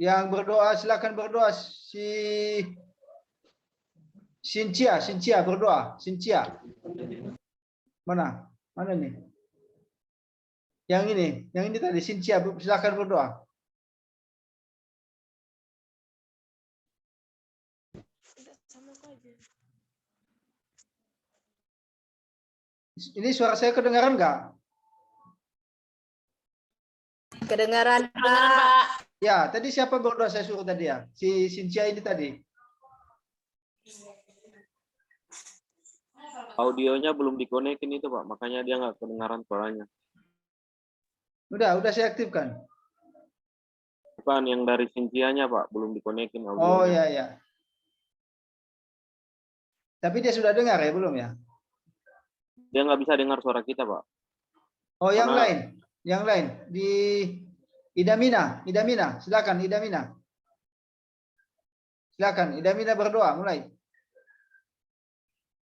Yang berdoa silakan berdoa. Si Cynthia berdoa. Cynthia. Mana? Mana nih? Yang ini tadi Cynthia silakan berdoa. Ini suara saya kedengaran nggak? Kedengaran, Pak. Ya, tadi siapa berdoa saya suruh tadi ya? Si Cynthia ini tadi. Audionya belum dikonekin itu Pak, makanya dia nggak kedengaran suaranya. Udah saya aktifkan. Bukan yang dari Cynthia-nya Pak, belum dikonekin audionya. Oh ya. Tapi dia sudah dengar ya belum ya? Dia nggak bisa dengar suara kita Pak. Oh yang lain di Idamina, silakan Idamina. Silakan Idamina berdoa mulai.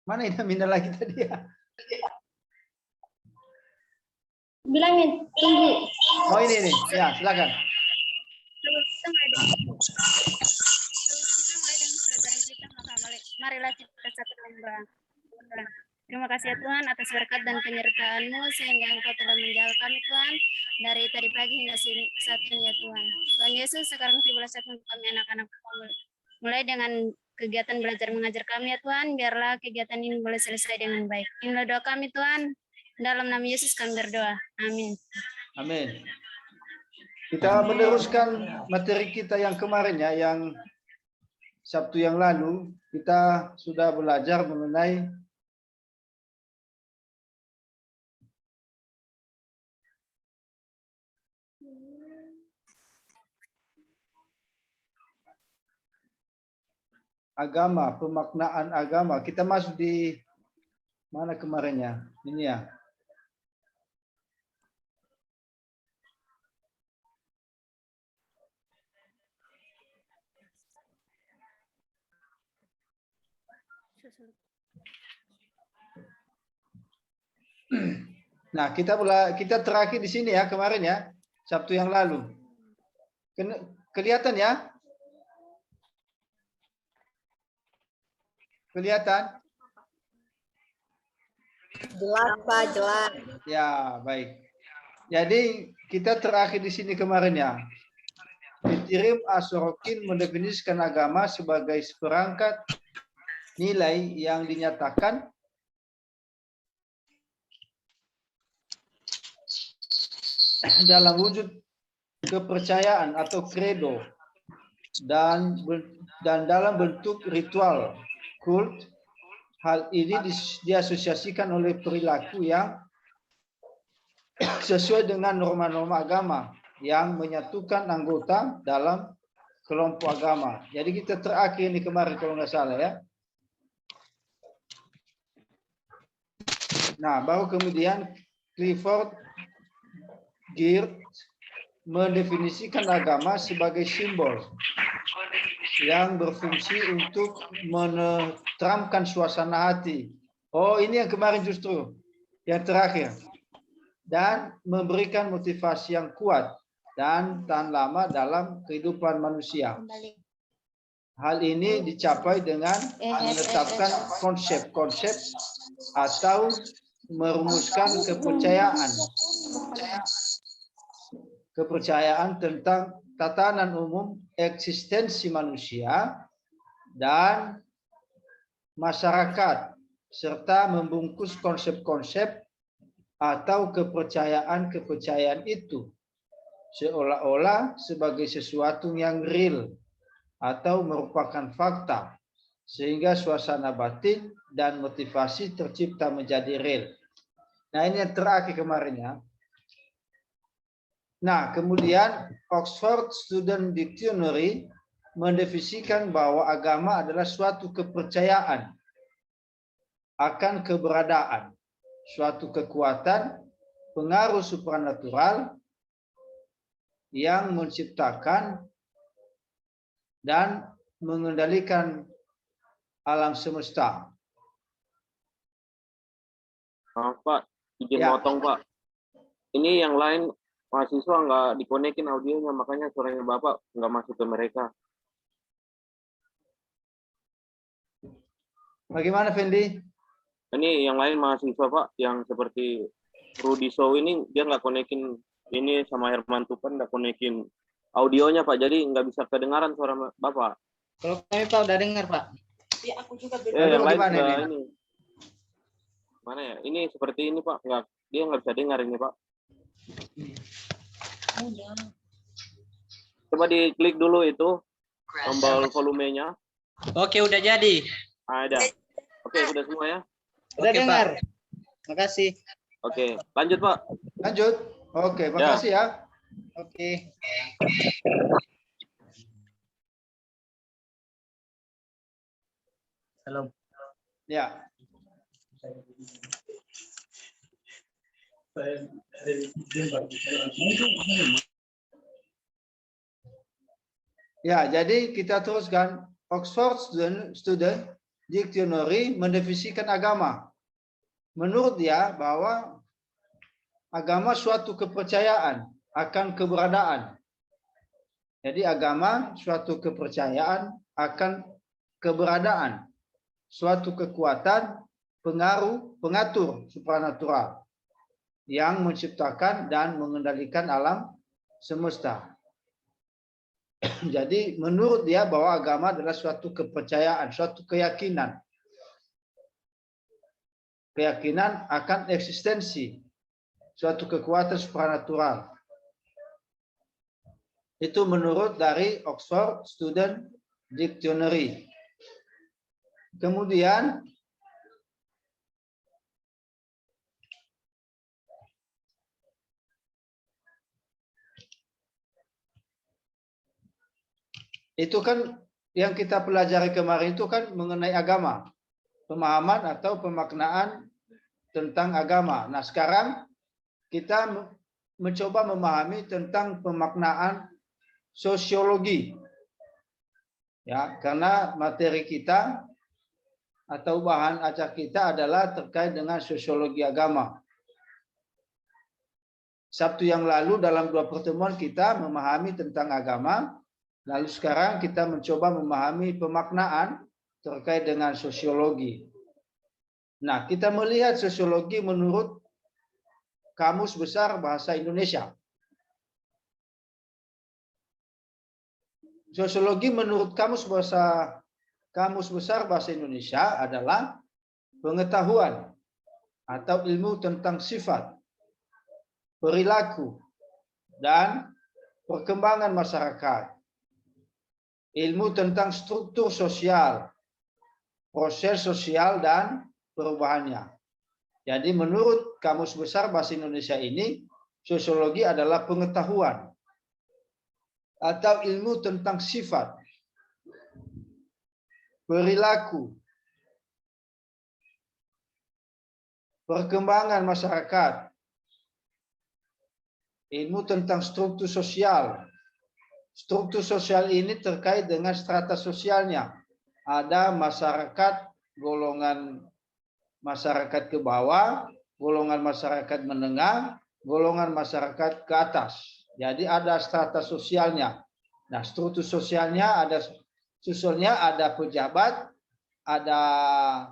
Mana Idamina lagi tadi ya? Bilangin tunggu. Oh ini ya silakan. Kita mulai dengan pelajaran kita, maka marilah kita satu lembah. Terima kasih ya Tuhan atas berkat dan penyertaan-Mu sehingga Engkau telah menjaga kami Tuhan dari tadi pagi hingga saat ini ya Tuhan. Tuhan Yesus, sekarang tibalah saat untuk kami anak-anak mulai dengan kegiatan belajar mengajar kami ya Tuhan, biarlah kegiatan ini boleh selesai dengan baik. Inilah doa kami Tuhan, dalam nama Yesus kami berdoa. Amin. Amin. Kita meneruskan materi kita yang kemarin ya, yang Sabtu yang lalu kita sudah belajar mengenai agama, pemaknaan agama. Kita masuk di mana kemarinnya? Ini ya. Nah, kita terakhir di sini ya kemarin ya, Sabtu yang lalu. Kelihatan ya? Kelihatan? Jelas, Pak, jelas. Ya, baik. Jadi kita terakhir di sini kemarin ya. Fitirim As-Sorokin mendefinisikan agama sebagai seperangkat nilai yang dinyatakan dalam wujud kepercayaan atau credo dan dalam bentuk ritual kult. Hal ini diasosiasikan oleh perilaku yang sesuai dengan norma-norma agama yang menyatukan anggota dalam kelompok agama. Jadi kita terakhir ini kemarin kalau nggak salah ya. Nah, baru kemudian Clifford Geertz mendefinisikan agama sebagai simbol yang berfungsi untuk menenteramkan suasana hati. Oh, ini yang kemarin justru yang terakhir. Dan memberikan motivasi yang kuat dan tahan lama dalam kehidupan manusia. Hal ini dicapai dengan menetapkan konsep-konsep atau merumuskan kepercayaan tentang tatanan umum eksistensi manusia dan masyarakat, serta membungkus konsep-konsep atau kepercayaan-kepercayaan itu seolah-olah sebagai sesuatu yang real atau merupakan fakta, sehingga suasana batin dan motivasi tercipta menjadi real. Nah, ini yang terakhir kemarin ya. Nah, kemudian Oxford Student Dictionary mendefinisikan bahwa agama adalah suatu kepercayaan akan keberadaan suatu kekuatan pengaruh supranatural yang menciptakan dan mengendalikan alam semesta. Maaf Pak, izin Ya. motong Pak. Ini yang lain mahasiswa nggak dikonekin audionya, makanya suaranya Bapak nggak masuk ke mereka. Bagaimana Fendi? Ini yang lain mahasiswa Pak, yang seperti Rudy Sow ini dia nggak konekin ini sama Herman Tupan nggak konekin audionya Pak, jadi nggak bisa kedengaran suara Bapak. Kalau kami Pak udah dengar Pak. Yang lain bagaimana sudah ini? ini. Mana ya? Ini seperti ini Pak, dia nggak bisa dengar ini Pak. Coba diklik dulu itu tombol volumenya. Oke udah jadi. Ada. Oke, sudah semua ya. Udah Oke, dengar? Makasih. Oke, lanjut Pak. Lanjut. Oke, makasih ya. Oke. Salam. Ya. Ya, jadi kita teruskan. Oxford Student Dictionary mendefinisikan agama. Menurut dia bahwa agama suatu kepercayaan akan keberadaan. Jadi agama suatu kepercayaan akan keberadaan, suatu kekuatan pengatur supranatural yang menciptakan dan mengendalikan alam semesta. Jadi menurut dia bahwa agama adalah suatu kepercayaan, suatu keyakinan. Keyakinan akan eksistensi suatu kekuatan supranatural. Itu menurut dari Oxford Student Dictionary. Kemudian itu kan yang kita pelajari kemarin itu kan mengenai agama, pemahaman atau pemaknaan tentang agama. Nah, sekarang kita mencoba memahami tentang pemaknaan sosiologi. Ya, karena materi kita atau bahan ajar kita adalah terkait dengan sosiologi agama. Sabtu yang lalu dalam 2 pertemuan kita memahami tentang agama. Lalu sekarang kita mencoba memahami pemaknaan terkait dengan sosiologi. Nah, kita melihat sosiologi menurut Kamus Besar Bahasa Indonesia. Sosiologi menurut Kamus Besar Bahasa Indonesia adalah pengetahuan atau ilmu tentang sifat, perilaku, dan perkembangan masyarakat. Ilmu tentang struktur sosial, proses sosial, dan perubahannya. Jadi menurut Kamus Besar Bahasa Indonesia ini, sosiologi adalah pengetahuan atau ilmu tentang sifat, perilaku, perkembangan masyarakat, ilmu tentang struktur sosial. Struktur sosial ini terkait dengan strata sosialnya. Ada masyarakat, golongan masyarakat ke bawah, golongan masyarakat menengah, golongan masyarakat ke atas. Jadi ada strata sosialnya. Nah, struktur sosialnya ada susulnya ada pejabat, ada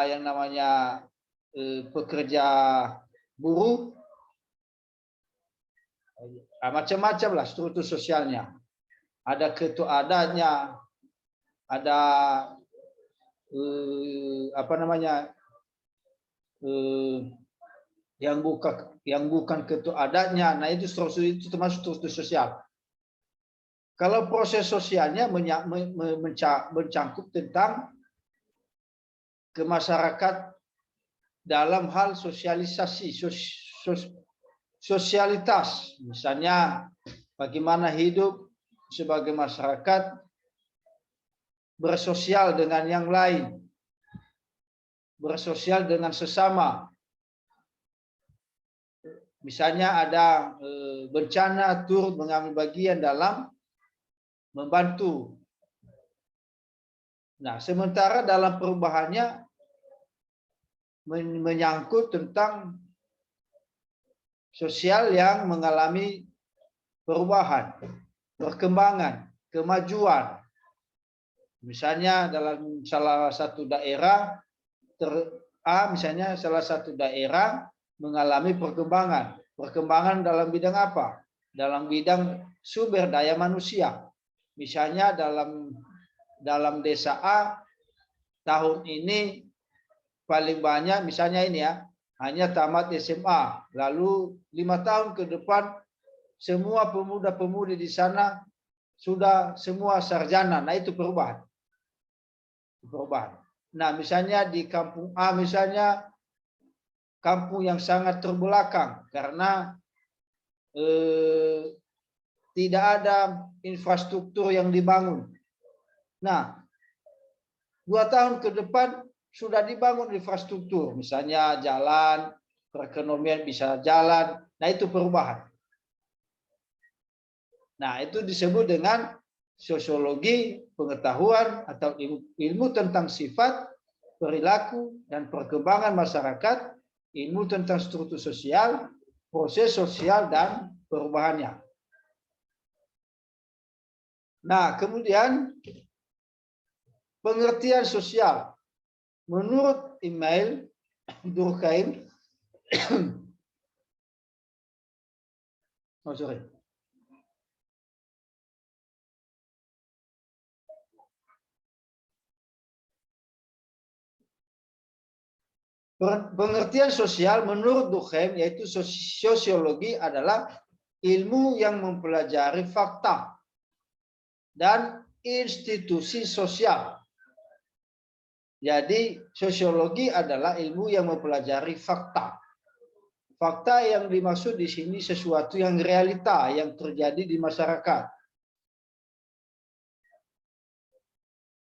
yang namanya pekerja buruh, macam-macam lah struktur sosialnya. Ada ketua adatnya, ada yang bukan ketua adatnya. Nah, itu struktur itu termasuk struktur sosial. Kalau proses sosialnya mencangkup tentang ke masyarakat dalam hal sosialisasi, sosialitas, misalnya bagaimana hidup sebagai masyarakat bersosial dengan yang lain, bersosial dengan sesama. Misalnya ada bencana, turut mengambil bagian dalam membantu. Nah, sementara dalam perubahannya menyangkut tentang sosial yang mengalami perubahan, perkembangan, kemajuan. Misalnya dalam salah satu daerah, misalnya salah satu daerah mengalami perkembangan. Perkembangan dalam bidang apa? Dalam bidang sumber daya manusia. Misalnya dalam desa A tahun ini paling banyak, misalnya ini ya, hanya tamat SMA. Lalu 5 tahun ke depan semua pemuda-pemudi di sana sudah semua sarjana. Nah, itu perubahan. Nah, misalnya di kampung A, misalnya kampung yang sangat terbelakang karena tidak ada infrastruktur yang dibangun. Nah, 2 tahun ke depan sudah dibangun infrastruktur, misalnya jalan, perekonomian bisa jalan. Nah, itu perubahan. Nah, itu disebut dengan sosiologi pengetahuan atau ilmu tentang sifat, perilaku, dan perkembangan masyarakat, ilmu tentang struktur sosial, proses sosial, dan perubahannya. Nah, kemudian pengertian sosial. Menurut email Durkheim, pengertian sosial menurut Durkheim yaitu sosiologi adalah ilmu yang mempelajari fakta dan institusi sosial. Jadi sosiologi adalah ilmu yang mempelajari fakta. Fakta yang dimaksud di sini sesuatu yang realita yang terjadi di masyarakat.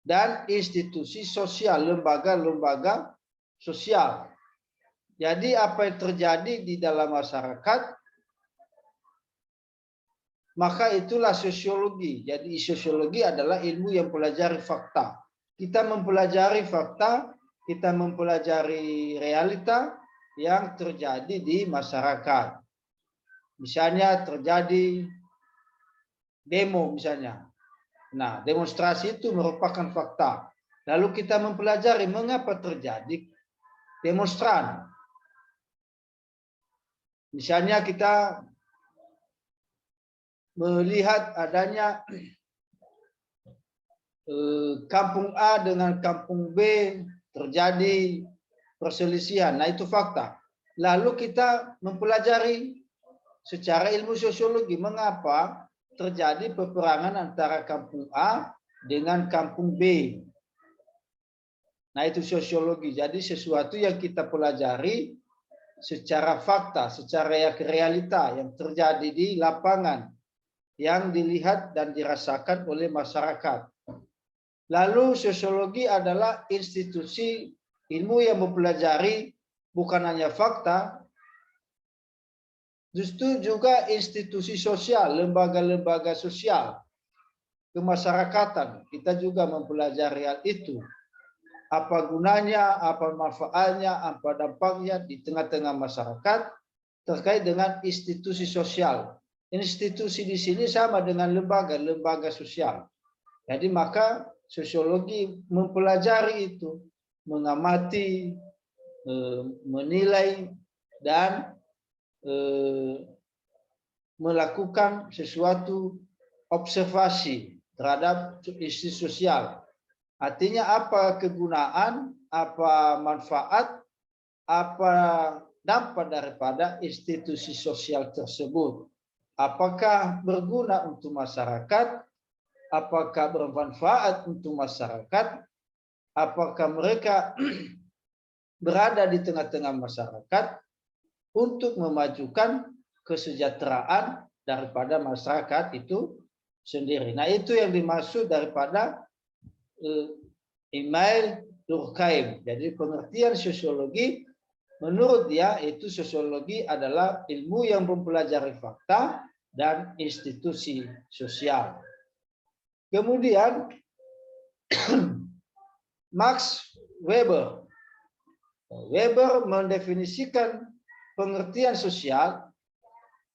Dan institusi sosial, lembaga-lembaga sosial. Jadi apa yang terjadi di dalam masyarakat, maka itulah sosiologi. Jadi sosiologi adalah ilmu yang mempelajari fakta. Kita mempelajari fakta, kita mempelajari realita yang terjadi di masyarakat. Misalnya terjadi demo misalnya. Nah, demonstrasi itu merupakan fakta. Lalu kita mempelajari mengapa terjadi demonstran. Misalnya kita melihat adanya kampung A dengan kampung B terjadi perselisihan. Nah, itu fakta. Lalu kita mempelajari secara ilmu sosiologi mengapa terjadi peperangan antara kampung A dengan kampung B. Nah, itu sosiologi. Jadi sesuatu yang kita pelajari secara fakta, secara realita yang terjadi di lapangan, yang dilihat dan dirasakan oleh masyarakat. Lalu sosiologi adalah institusi ilmu yang mempelajari bukan hanya fakta, justru juga institusi sosial, lembaga-lembaga sosial, kemasyarakatan. Kita juga mempelajari hal itu. Apa gunanya, apa manfaatnya, apa dampaknya di tengah-tengah masyarakat terkait dengan institusi sosial. Institusi di sini sama dengan lembaga sosial. Jadi maka sosiologi mempelajari itu, mengamati, menilai, dan melakukan sesuatu observasi terhadap institusi sosial. Artinya apa kegunaan, apa manfaat, apa dampak daripada institusi sosial tersebut. Apakah berguna untuk masyarakat, apakah bermanfaat untuk masyarakat, apakah mereka berada di tengah-tengah masyarakat untuk memajukan kesejahteraan daripada masyarakat itu sendiri. Nah, itu yang dimaksud daripada email Durkheim. Jadi pengertian sosiologi menurut dia itu sosiologi adalah ilmu yang mempelajari fakta dan institusi sosial. Kemudian Max Weber. Weber mendefinisikan pengertian sosial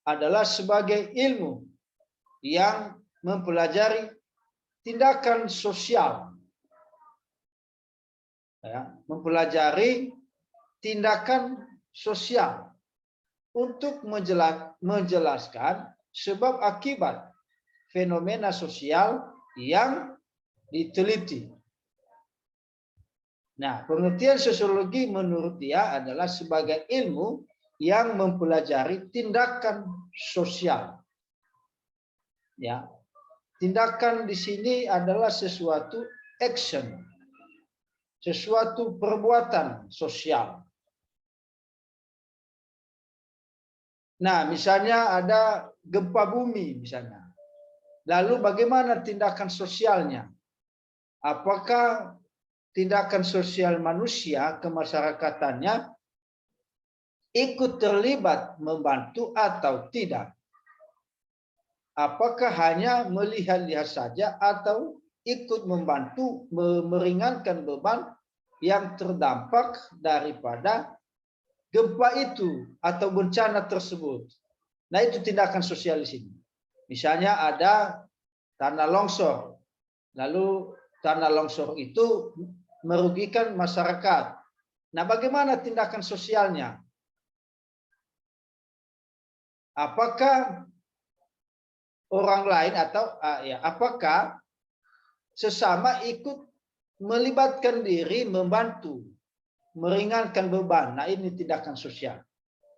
adalah sebagai ilmu yang mempelajari tindakan sosial. Ya, mempelajari tindakan sosial untuk menjelaskan sebab akibat fenomena sosial yang diteliti. Nah, pengertian sosiologi menurut dia adalah sebagai ilmu yang mempelajari tindakan sosial. Ya, tindakan di sini adalah sesuatu action, sesuatu perbuatan sosial. Nah, misalnya ada gempa bumi misalnya. Lalu bagaimana tindakan sosialnya? Apakah tindakan sosial manusia kemasyarakatannya ikut terlibat membantu atau tidak? Apakah hanya melihat-lihat saja atau ikut membantu meringankan beban yang terdampak daripada gempa itu atau bencana tersebut? Nah, itu tindakan sosial di sini. Misalnya ada tanah longsor, lalu tanah longsor itu merugikan masyarakat. Nah, bagaimana tindakan sosialnya? Apakah orang lain atau apakah sesama ikut melibatkan diri membantu, meringankan beban? Nah, ini tindakan sosial.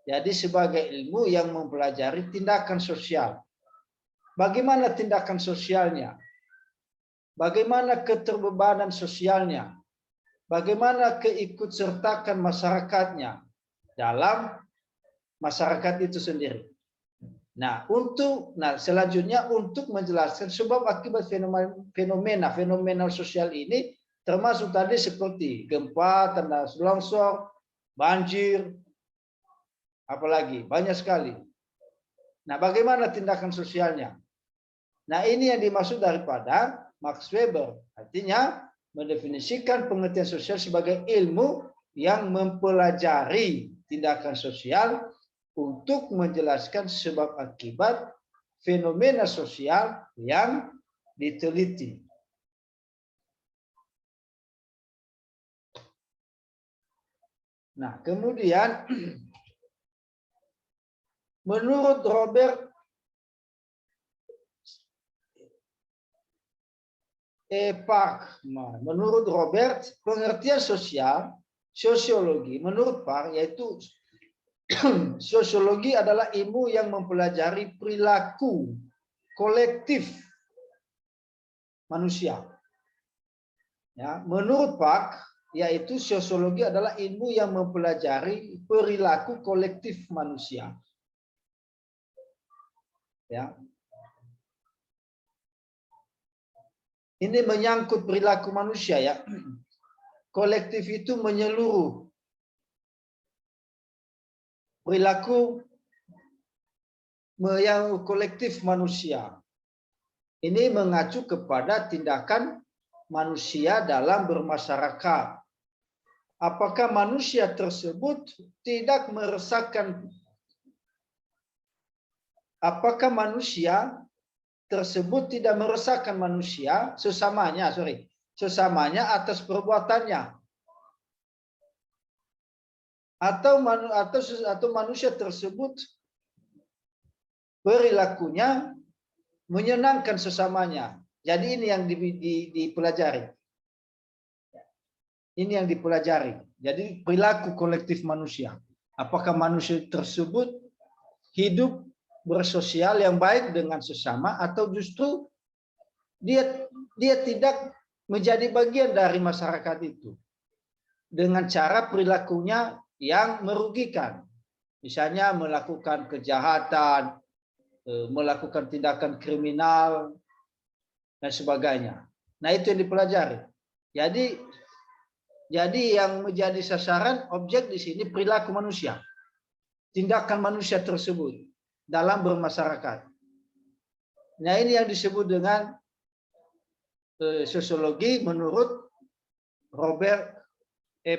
Jadi sebagai ilmu yang mempelajari tindakan sosial. Bagaimana tindakan sosialnya? Bagaimana keterbebanan sosialnya? Bagaimana keikutsertakan masyarakatnya dalam masyarakat itu sendiri? Nah, selanjutnya untuk menjelaskan sebab akibat fenomena sosial ini, termasuk tadi seperti gempa, tanah longsor, banjir, apalagi banyak sekali. Nah, bagaimana tindakan sosialnya? Nah, ini yang dimaksud daripada Max Weber. Artinya mendefinisikan pengertian sosial sebagai ilmu yang mempelajari tindakan sosial untuk menjelaskan sebab akibat fenomena sosial yang diteliti. Nah, kemudian menurut Robert Park, menurut Robert, pengertian sosiologi menurut Park yaitu sosiologi adalah ilmu yang mempelajari perilaku kolektif manusia. Ya, menurut Park, yaitu sosiologi adalah ilmu yang mempelajari perilaku kolektif manusia. Ya. Ini menyangkut perilaku manusia ya. Kolektif itu menyeluruh. Perilaku yang kolektif manusia. Ini mengacu kepada tindakan manusia dalam bermasyarakat. Apakah manusia tersebut tidak meresahkan? Apakah manusia tersebut tidak meresahkan manusia sesamanya atas perbuatannya, atau manusia tersebut perilakunya menyenangkan sesamanya. Jadi ini yang dipelajari. Ini yang dipelajari. Jadi perilaku kolektif manusia. Apakah manusia tersebut hidup bersosial yang baik dengan sesama atau justru dia tidak menjadi bagian dari masyarakat itu dengan cara perilakunya yang merugikan, misalnya melakukan kejahatan, melakukan tindakan kriminal dan sebagainya. Nah, itu yang dipelajari. Jadi yang menjadi sasaran objek di sini perilaku manusia, tindakan manusia tersebut dalam bermasyarakat. Nah, ini yang disebut dengan sosiologi menurut Robert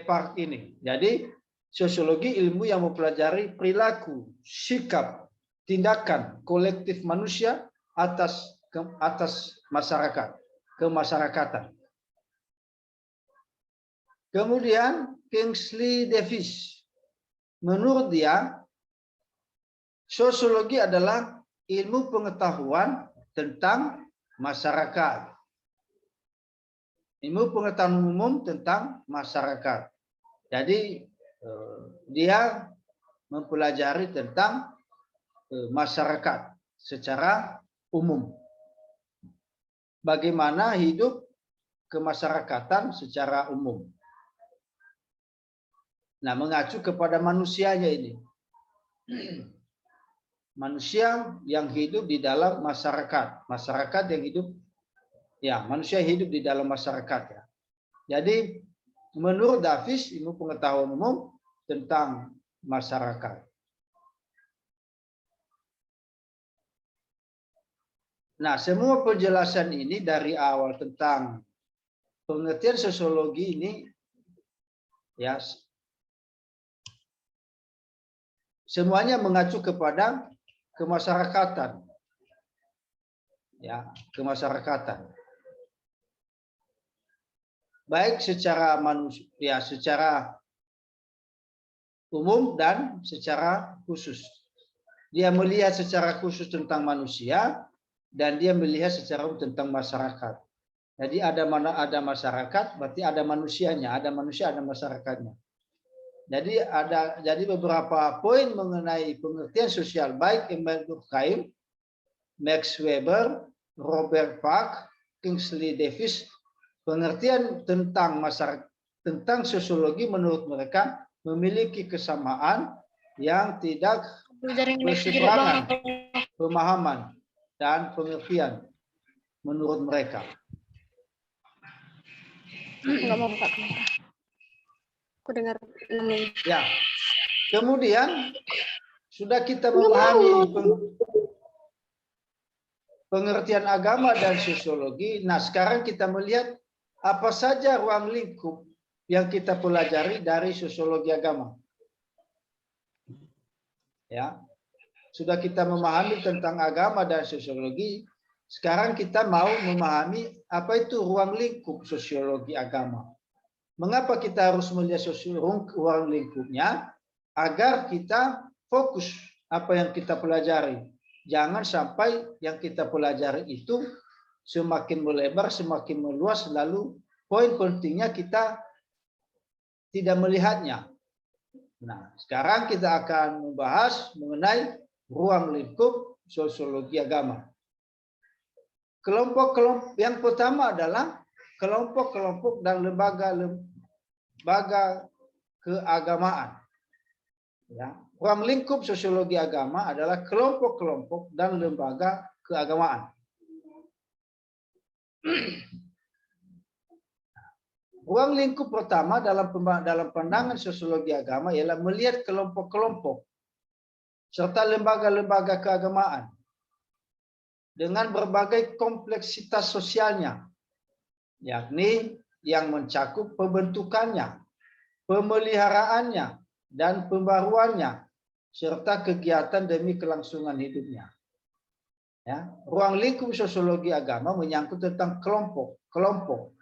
Park ini. Jadi sosiologi ilmu yang mempelajari perilaku, sikap, tindakan kolektif manusia atas masyarakat, kemasyarakatan. Kemudian Kingsley Davis, menurut dia sosiologi adalah ilmu pengetahuan tentang masyarakat. Ilmu pengetahuan umum tentang masyarakat. Jadi dia mempelajari tentang masyarakat secara umum. Bagaimana hidup kemasyarakatan secara umum. Nah, mengacu kepada manusianya ini. Manusia yang hidup di dalam masyarakat. Masyarakat yang hidup, ya, manusia hidup di dalam masyarakat. Ya. Jadi, menurut Davis, ilmu pengetahuan umum tentang masyarakat. Nah, semua penjelasan ini dari awal tentang pengertian sosiologi ini, ya, semuanya mengacu kepada kemasyarakatan. Ya, kemasyarakatan. Baik secara manusia, secara umum dan secara khusus. Dia melihat secara khusus tentang manusia dan dia melihat secara umum tentang masyarakat. Jadi ada masyarakat, berarti ada manusianya, ada manusia, ada masyarakatnya. Jadi beberapa poin mengenai pengertian sosial baik Emile Durkheim, Max Weber, Robert Park, Kingsley Davis, pengertian tentang masyarakat, tentang sosiologi menurut mereka memiliki kesamaan yang tidak berseberangan pemahaman dan pengertian menurut mereka. Enggak mau buka kamera. Aku dengar. Ya. Kemudian sudah kita memahami pengertian agama dan sosiologi. Nah, sekarang kita melihat apa saja ruang lingkup yang kita pelajari dari sosiologi agama. Ya. Sudah kita memahami tentang agama dan sosiologi. Sekarang kita mau memahami apa itu ruang lingkup sosiologi agama. Mengapa kita harus melihat ruang lingkupnya? Agar kita fokus apa yang kita pelajari. Jangan sampai yang kita pelajari itu semakin melebar, semakin meluas, lalu poin pentingnya kita tidak melihatnya. Nah, sekarang kita akan membahas mengenai ruang lingkup sosiologi agama. Kelompok-kelompok yang pertama adalah kelompok-kelompok dan lembaga keagamaan. Ya, ruang lingkup sosiologi agama adalah kelompok-kelompok dan lembaga keagamaan. Ruang lingkup pertama dalam pandangan sosiologi agama ialah melihat kelompok-kelompok serta lembaga-lembaga keagamaan dengan berbagai kompleksitas sosialnya, yakni yang mencakup pembentukannya, pemeliharaannya, dan pembaruannya, serta kegiatan demi kelangsungan hidupnya. Ya, ruang lingkup sosiologi agama menyangkut tentang kelompok,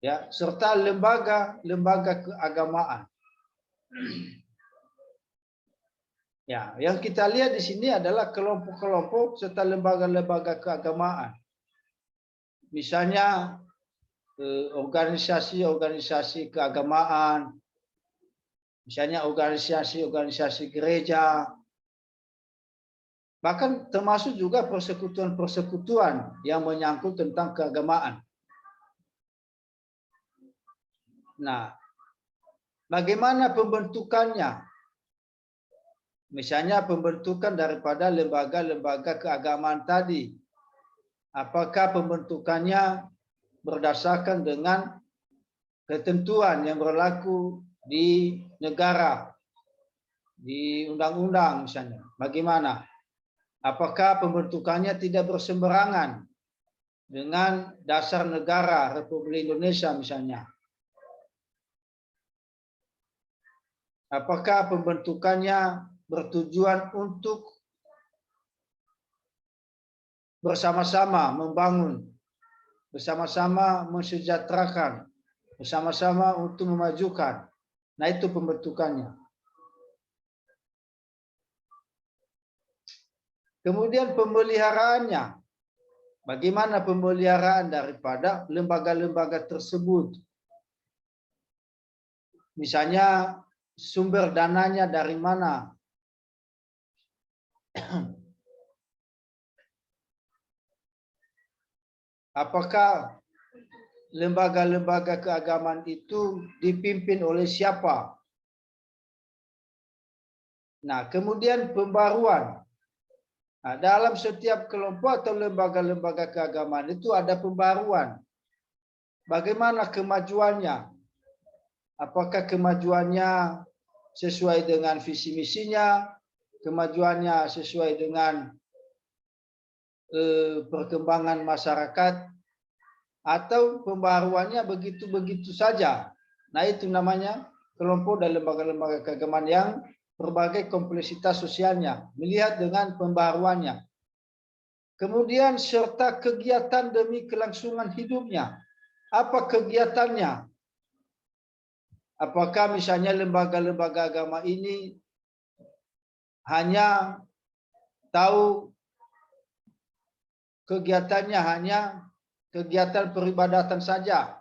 ya, serta lembaga keagamaan. Ya, yang kita lihat di sini adalah kelompok-kelompok serta lembaga-lembaga keagamaan. Misalnya organisasi-organisasi keagamaan, misalnya organisasi-organisasi gereja, bahkan termasuk juga persekutuan-persekutuan yang menyangkut tentang keagamaan. Nah, bagaimana pembentukannya? Misalnya pembentukan daripada lembaga-lembaga keagamaan tadi. Apakah pembentukannya berdasarkan dengan ketentuan yang berlaku di negara, di undang-undang misalnya? Bagaimana? Apakah pembentukannya tidak bersemberangan dengan dasar negara Republik Indonesia misalnya? Apakah pembentukannya bertujuan untuk bersama-sama membangun, bersama-sama mensejahterakan, bersama-sama untuk memajukan. Nah, itu pembentukannya. Kemudian pemeliharaannya. Bagaimana pemeliharaan daripada lembaga-lembaga tersebut? Misalnya sumber dananya dari mana? Apakah lembaga-lembaga keagamaan itu dipimpin oleh siapa? Nah, kemudian pembaruan. Nah, dalam setiap kelompok atau lembaga-lembaga keagamaan itu ada pembaruan. Bagaimana kemajuannya? Apakah kemajuannya sesuai dengan visi misinya? Kemajuannya sesuai dengan perkembangan masyarakat? Atau pembaruannya begitu-begitu saja? Nah, itu namanya kelompok dan lembaga-lembaga keagamaan yang berbagai kompleksitas sosialnya, melihat dengan pembaruannya. Kemudian serta kegiatan demi kelangsungan hidupnya. Apa kegiatannya? Apakah misalnya lembaga-lembaga agama ini hanya tahu kegiatannya hanya kegiatan peribadatan saja?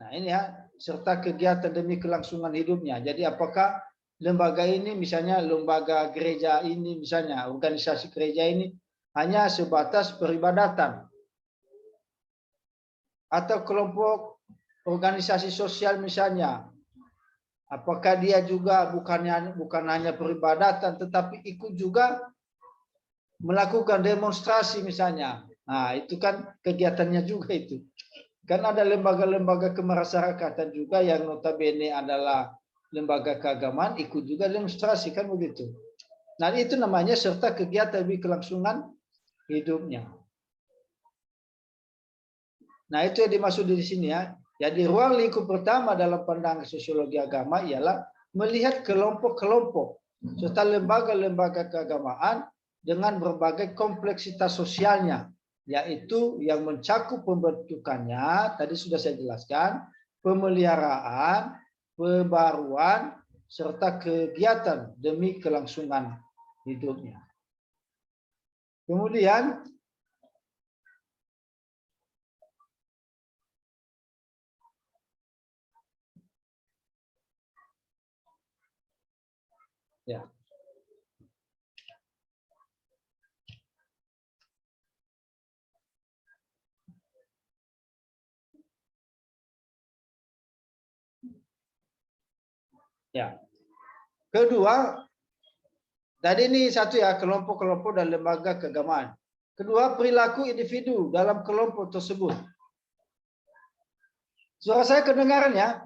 Nah, ini ya, serta kegiatan demi kelangsungan hidupnya. Jadi apakah lembaga ini, misalnya lembaga gereja ini, misalnya organisasi gereja ini hanya sebatas peribadatan, atau kelompok organisasi sosial misalnya, apakah dia juga bukan hanya peribadatan tetapi ikut juga melakukan demonstrasi misalnya. Nah, itu kan kegiatannya juga itu. Kan ada lembaga-lembaga kemasyarakatan juga yang notabene adalah lembaga keagamaan, ikut juga demonstrasi, kan begitu. Nah, itu namanya serta kegiatan demi kelangsungan hidupnya. Nah, itu yang dimaksud di sini ya. Jadi ruang lingkup pertama dalam pandangan sosiologi agama ialah melihat kelompok-kelompok serta lembaga-lembaga keagamaan dengan berbagai kompleksitas sosialnya, yaitu yang mencakup pembentukannya, tadi sudah saya jelaskan, pemeliharaan, pembaruan, serta kegiatan demi kelangsungan hidupnya. Kemudian, ya. Ya. Kedua, tadi ini satu ya, kelompok-kelompok dan lembaga keagamaan. Kedua, perilaku individu dalam kelompok tersebut. Suara saya kedengaran ya?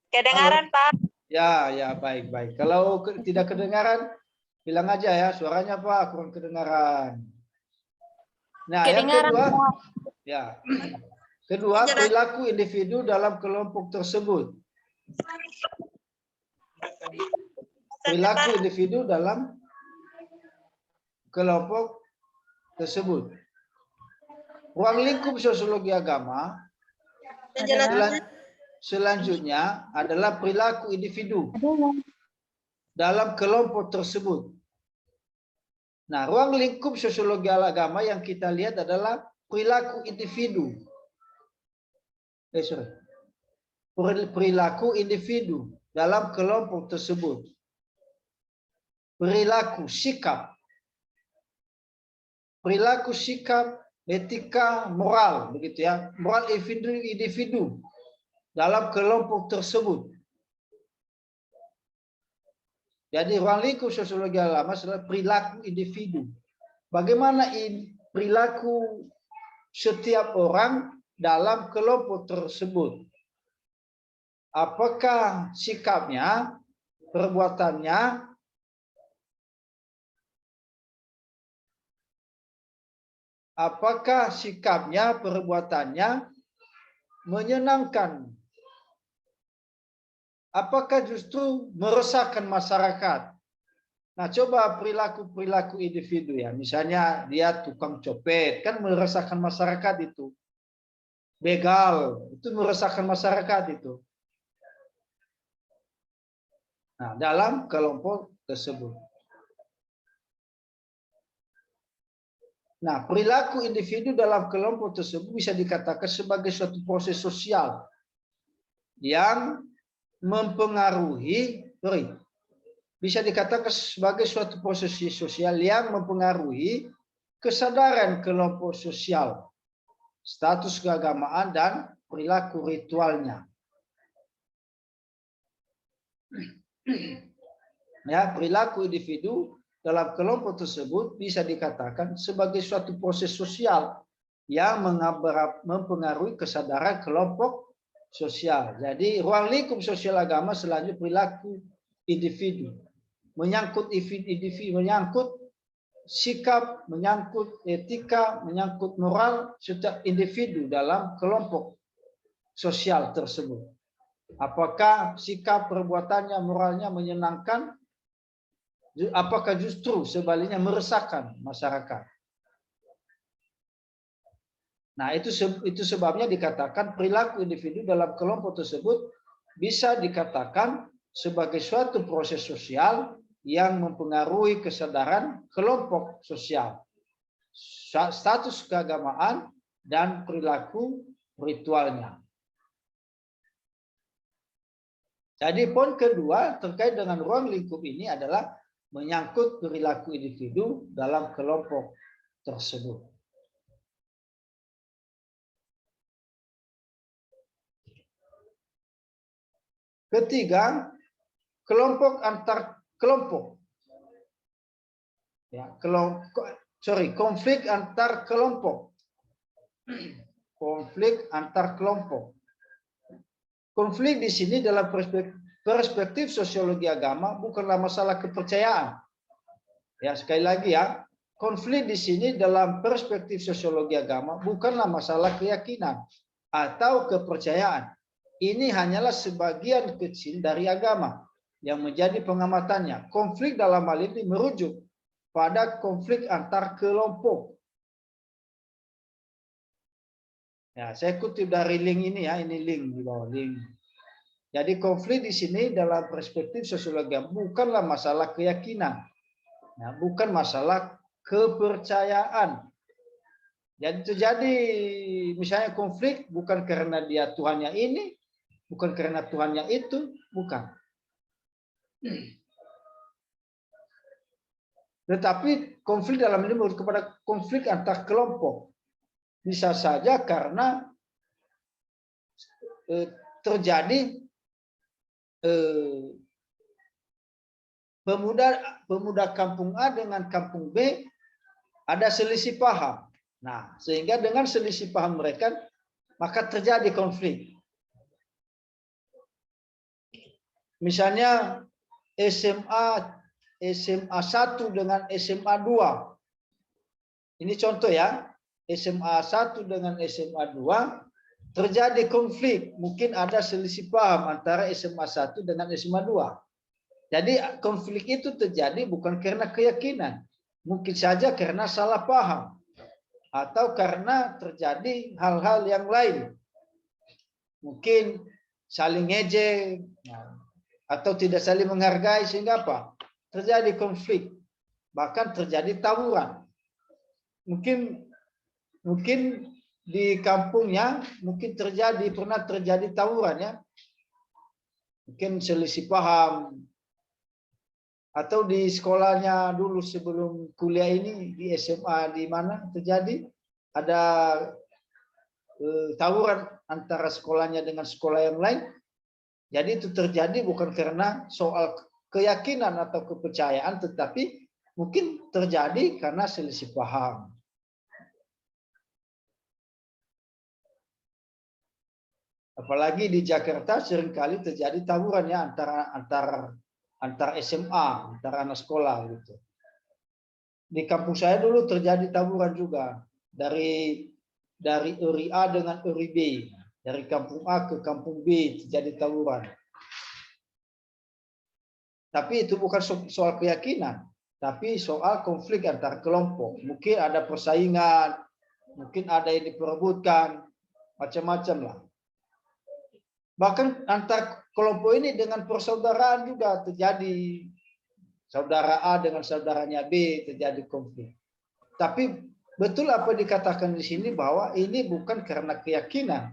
Kedengaran, Pak. Ya, ya, baik-baik. Kalau tidak kedengaran, bilang aja ya, suaranya Pak kurang kedengaran. Nah, yang kedua, ya. Kedua, perilaku individu dalam kelompok tersebut. Perilaku individu dalam kelompok tersebut. Ruang lingkup sosiologi agama selanjutnya adalah perilaku individu dalam kelompok tersebut. Nah, ruang lingkup sosiologi agama yang kita lihat adalah perilaku individu. Perilaku individu dalam kelompok tersebut. Perilaku, sikap. Perilaku, sikap, etika, moral, begitu ya. Moral individu dalam kelompok tersebut. Jadi ruang lingkup sosiologi agama adalah perilaku individu. Bagaimana perilaku setiap orang dalam kelompok tersebut? Apakah sikapnya, perbuatannya, menyenangkan? Apakah justru meresahkan masyarakat? Nah, coba perilaku-perilaku individu ya. Misalnya dia tukang copet, kan meresahkan masyarakat itu. Begal, itu meresahkan masyarakat itu. Nah, dalam kelompok tersebut. Nah, perilaku individu dalam kelompok tersebut bisa dikatakan sebagai suatu proses sosial yang mempengaruhi, bisa dikatakan sebagai suatu proses sosial yang mempengaruhi kesadaran kelompok sosial, status keagamaan, dan perilaku ritualnya. Ya, perilaku individu dalam kelompok tersebut bisa dikatakan sebagai suatu proses sosial yang mempengaruhi kesadaran kelompok sosial. Jadi ruang lingkup sosial agama selanjutnya perilaku individu, menyangkut individu, menyangkut sikap, menyangkut etika, menyangkut moral setiap individu dalam kelompok sosial tersebut. Apakah sikap perbuatannya, moralnya menyenangkan? Apakah justru sebaliknya meresahkan masyarakat? Nah, itu sebabnya dikatakan perilaku individu dalam kelompok tersebut bisa dikatakan sebagai suatu proses sosial yang mempengaruhi kesadaran kelompok sosial, status keagamaan, dan perilaku ritualnya. Jadi poin kedua terkait dengan ruang lingkup ini adalah menyangkut perilaku individu dalam kelompok tersebut. Ketiga, kelompok antar kelompok. Ya, konflik antar kelompok. Konflik antar kelompok. Konflik di sini dalam perspektif sosiologi agama bukanlah masalah kepercayaan. Ya, sekali lagi ya, konflik di sini dalam perspektif sosiologi agama bukanlah masalah keyakinan atau kepercayaan. Ini hanyalah sebagian kecil dari agama yang menjadi pengamatannya. Konflik dalam hal ini merujuk pada konflik antar kelompok. Ya, saya kutip dari link ini ya, ini link di bawah link. Jadi konflik di sini dalam perspektif sosiologi bukanlah masalah keyakinan, ya, bukan masalah kepercayaan. Jadi terjadi misalnya konflik bukan karena dia Tuhannya ini, bukan karena Tuhannya itu, bukan. Tetapi konflik dalam ini merujuk kepada konflik antar kelompok. Bisa saja karena terjadi pemuda kampung A dengan kampung B ada selisih paham. Nah, sehingga dengan selisih paham mereka maka terjadi konflik. Misalnya SMA 1 dengan SMA 2. Ini contoh ya. SMA 1 dengan SMA 2 terjadi konflik. Mungkin ada selisih paham antara SMA 1 dengan SMA 2. Jadi konflik itu terjadi bukan karena keyakinan. Mungkin saja karena salah paham. Atau karena terjadi hal-hal yang lain. Mungkin saling ngejek. Atau tidak saling menghargai sehingga apa? Terjadi konflik. Bahkan terjadi tawuran. Mungkin di kampungnya pernah terjadi tawuran ya. Mungkin selisih paham. Atau di sekolahnya dulu sebelum kuliah ini di SMA di mana terjadi ada tawuran antara sekolahnya dengan sekolah yang lain. Jadi itu terjadi bukan karena soal keyakinan atau kepercayaan, tetapi mungkin terjadi karena selisih paham. Apalagi di Jakarta seringkali terjadi tawuran ya antar SMA, antara anak sekolah gitu. Di kampung saya dulu terjadi tawuran juga dari URI A dengan URI B. Dari kampung A ke kampung B terjadi tawuran. Tapi itu bukan soal keyakinan, tapi soal konflik antar kelompok. Mungkin ada persaingan, mungkin ada yang diperebutkan, macam-macam lah. Bahkan antar kelompok ini dengan persaudaraan juga terjadi. Saudara A dengan saudaranya B terjadi konflik. Tapi betul apa dikatakan di sini bahwa ini bukan karena keyakinan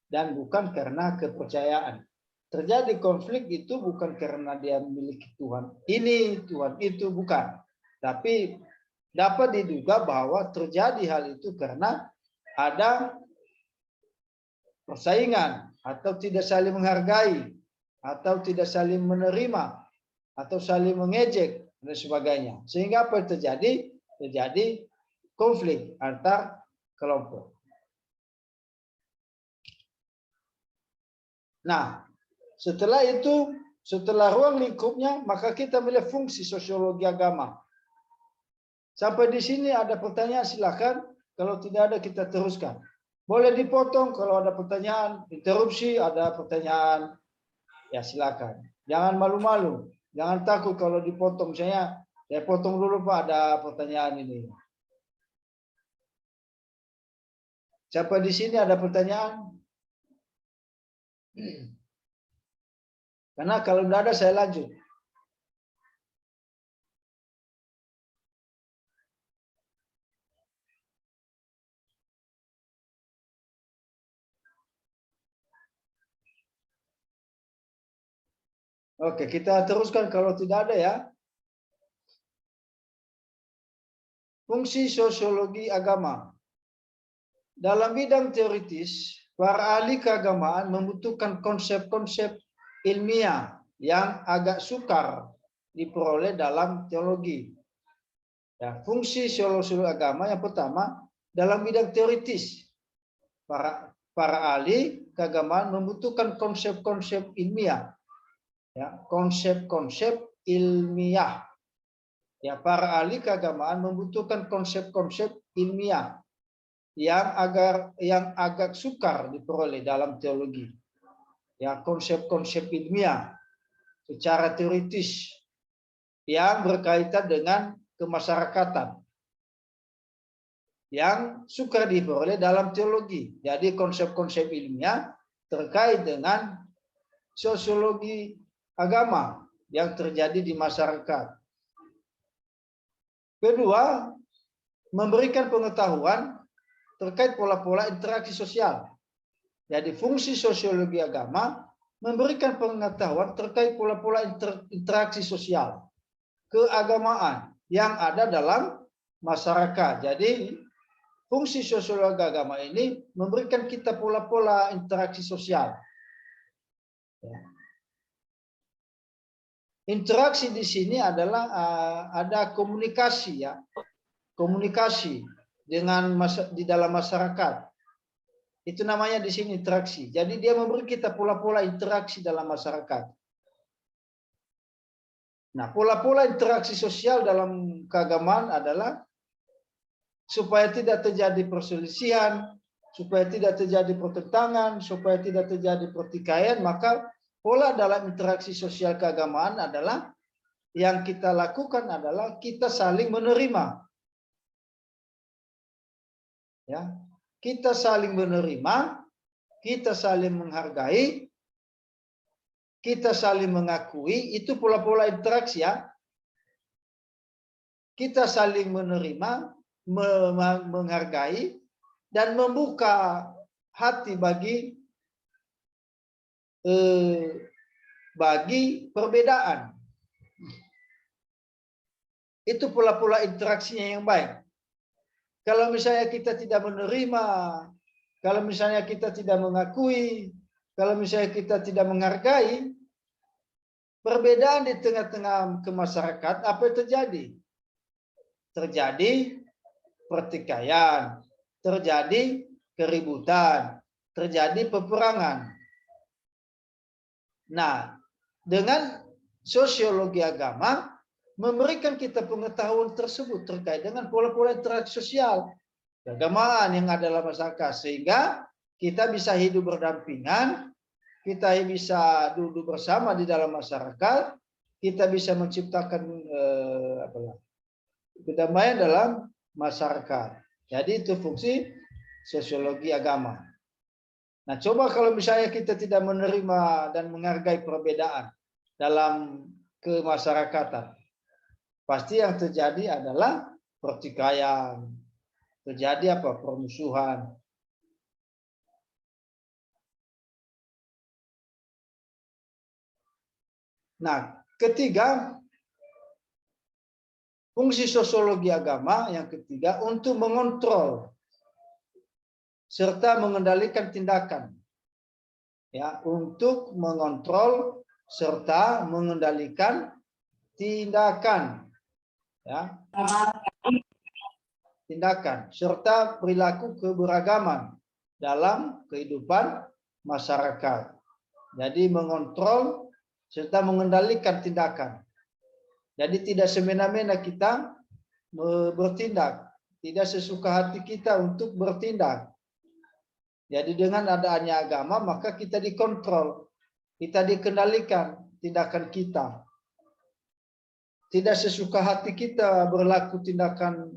dan bukan karena kepercayaan. Terjadi konflik itu bukan karena dia memiliki Tuhan ini, Tuhan itu, bukan. Tapi dapat diduga bahwa terjadi hal itu karena ada persaingan, atau tidak saling menghargai, atau tidak saling menerima, atau saling mengejek, dan sebagainya. Sehingga apa yang terjadi? Terjadi konflik antar kelompok. Nah, setelah itu, setelah ruang lingkupnya, maka kita melihat fungsi sosiologi agama. Sampai di sini ada pertanyaan, silakan. Kalau tidak ada, kita teruskan. Boleh dipotong kalau ada pertanyaan, interupsi, ada pertanyaan, ya silakan. Jangan malu-malu, jangan takut kalau dipotong. Saya potong dulu Pak, ada pertanyaan ini. Siapa di sini ada pertanyaan? Karena kalau tidak ada, saya lanjut. Oke, kita teruskan kalau tidak ada ya. Fungsi sosiologi agama. Dalam bidang teoritis, para ahli keagamaan membutuhkan konsep-konsep ilmiah yang agak sukar diperoleh dalam teologi. Ya, fungsi sosiologi agama yang pertama, dalam bidang teoritis, para ahli keagamaan membutuhkan konsep-konsep ilmiah. Ya, konsep-konsep ilmiah. Ya, para ahli keagamaan membutuhkan konsep-konsep ilmiah yang agak sukar diperoleh dalam teologi. Ya, konsep-konsep ilmiah secara teoritis yang berkaitan dengan kemasyarakatan yang sukar diperoleh dalam teologi. Jadi konsep-konsep ilmiah terkait dengan sosiologi agama yang terjadi di masyarakat. Kedua, memberikan pengetahuan terkait pola-pola interaksi sosial. Jadi fungsi sosiologi agama memberikan pengetahuan terkait pola-pola interaksi sosial keagamaan yang ada dalam masyarakat. Jadi fungsi sosiologi agama ini memberikan kita pola-pola interaksi sosial. Ya. Interaksi di sini adalah ada komunikasi, ya, komunikasi dengan di dalam masyarakat. Itu namanya di sini interaksi. Jadi dia memberi kita pola-pola interaksi dalam masyarakat. Nah, pola-pola interaksi sosial dalam keagamaan adalah supaya tidak terjadi perselisihan, supaya tidak terjadi pertentangan, supaya tidak terjadi pertikaian, maka pola dalam interaksi sosial keagamaan adalah yang kita lakukan adalah kita saling menerima. Ya, kita saling menerima, kita saling menghargai, kita saling mengakui, itu pola-pola interaksi ya. Kita saling menerima, menghargai, dan membuka hati bagi perbedaan. Itu pola-pola interaksinya yang baik. Kalau misalnya kita tidak menerima, kalau misalnya kita tidak mengakui, kalau misalnya kita tidak menghargai, perbedaan di tengah-tengah kemasyarakatan, apa yang terjadi? Terjadi pertikaian, terjadi keributan, terjadi peperangan. Nah, dengan sosiologi agama memberikan kita pengetahuan tersebut terkait dengan pola-pola interaksi sosial keagamaan yang ada dalam masyarakat, sehingga kita bisa hidup berdampingan, kita bisa duduk bersama di dalam masyarakat, kita bisa menciptakan kedamaian dalam masyarakat. Jadi itu fungsi sosiologi agama. Nah, coba kalau misalnya kita tidak menerima dan menghargai perbedaan dalam kemasyarakatan, pasti yang terjadi adalah pertikaian, terjadi apa? Permusuhan. Nah, ketiga, fungsi sosiologi agama yang ketiga untuk mengontrol serta mengendalikan tindakan. Ya, untuk mengontrol serta mengendalikan tindakan. Ya. Tindakan serta perilaku keberagaman dalam kehidupan masyarakat. Jadi mengontrol serta mengendalikan tindakan. Jadi tidak semena-mena kita bertindak, tidak sesuka hati kita untuk bertindak. Jadi dengan adanya agama maka kita dikontrol, kita dikendalikan tindakan kita. Tidak sesuka hati kita berlaku tindakan,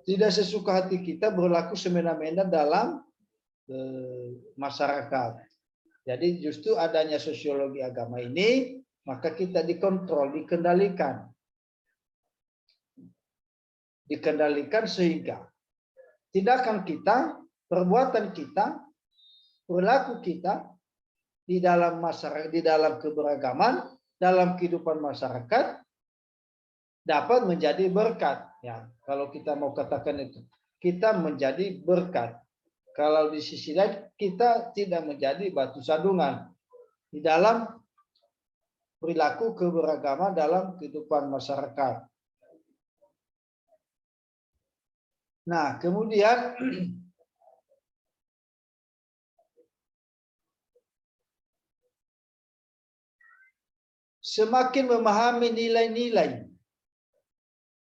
tidak sesuka hati kita berlaku semena-mena dalam masyarakat. Jadi justru adanya sosiologi agama ini, maka kita dikontrol, dikendalikan. Dikendalikan sehingga tindakan kita, perbuatan kita, perilaku kita di dalam masyarakat, di dalam keberagaman, dalam kehidupan masyarakat dapat menjadi berkat. Ya, kalau kita mau katakan itu, kita menjadi berkat. Kalau di sisi lain kita tidak menjadi batu sandungan di dalam perilaku keberagaman dalam kehidupan masyarakat. Nah, kemudian semakin memahami nilai-nilai,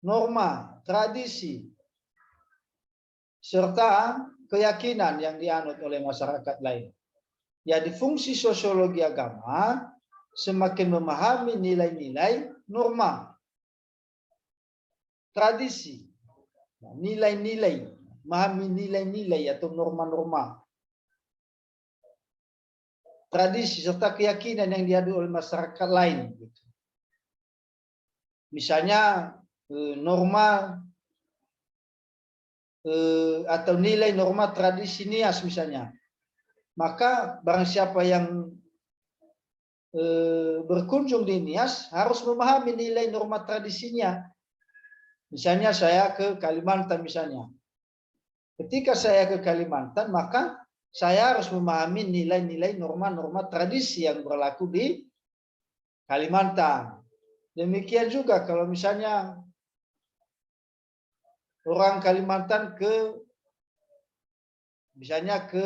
norma, tradisi, serta keyakinan yang dianut oleh masyarakat lain. Jadi fungsi sosiologi agama semakin memahami nilai-nilai, norma, tradisi, nilai-nilai, memahami nilai-nilai atau norma-norma, tradisi serta keyakinan yang dianut oleh masyarakat lain. Misalnya norma atau nilai norma tradisi Nias misalnya, maka barang siapa yang berkunjung di Nias harus memahami nilai norma tradisinya. Misalnya saya ke Kalimantan misalnya, ketika saya ke Kalimantan maka saya harus memahami nilai-nilai norma-norma tradisi yang berlaku di Kalimantan. Demikian juga kalau misalnya orang Kalimantan misalnya ke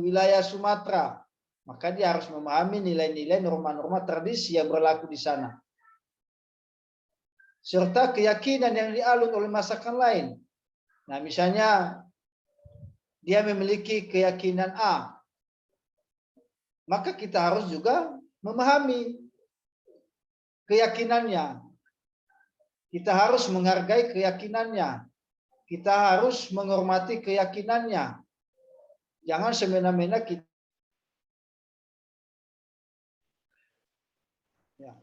wilayah Sumatera, maka dia harus memahami nilai-nilai norma-norma tradisi yang berlaku di sana. Serta keyakinan yang dianut oleh masyarakat lain. Nah, misalnya dia memiliki keyakinan A, maka kita harus juga memahami keyakinannya. Kita harus menghargai keyakinannya. Kita harus menghormati keyakinannya. Jangan semena-mena kita. Ya.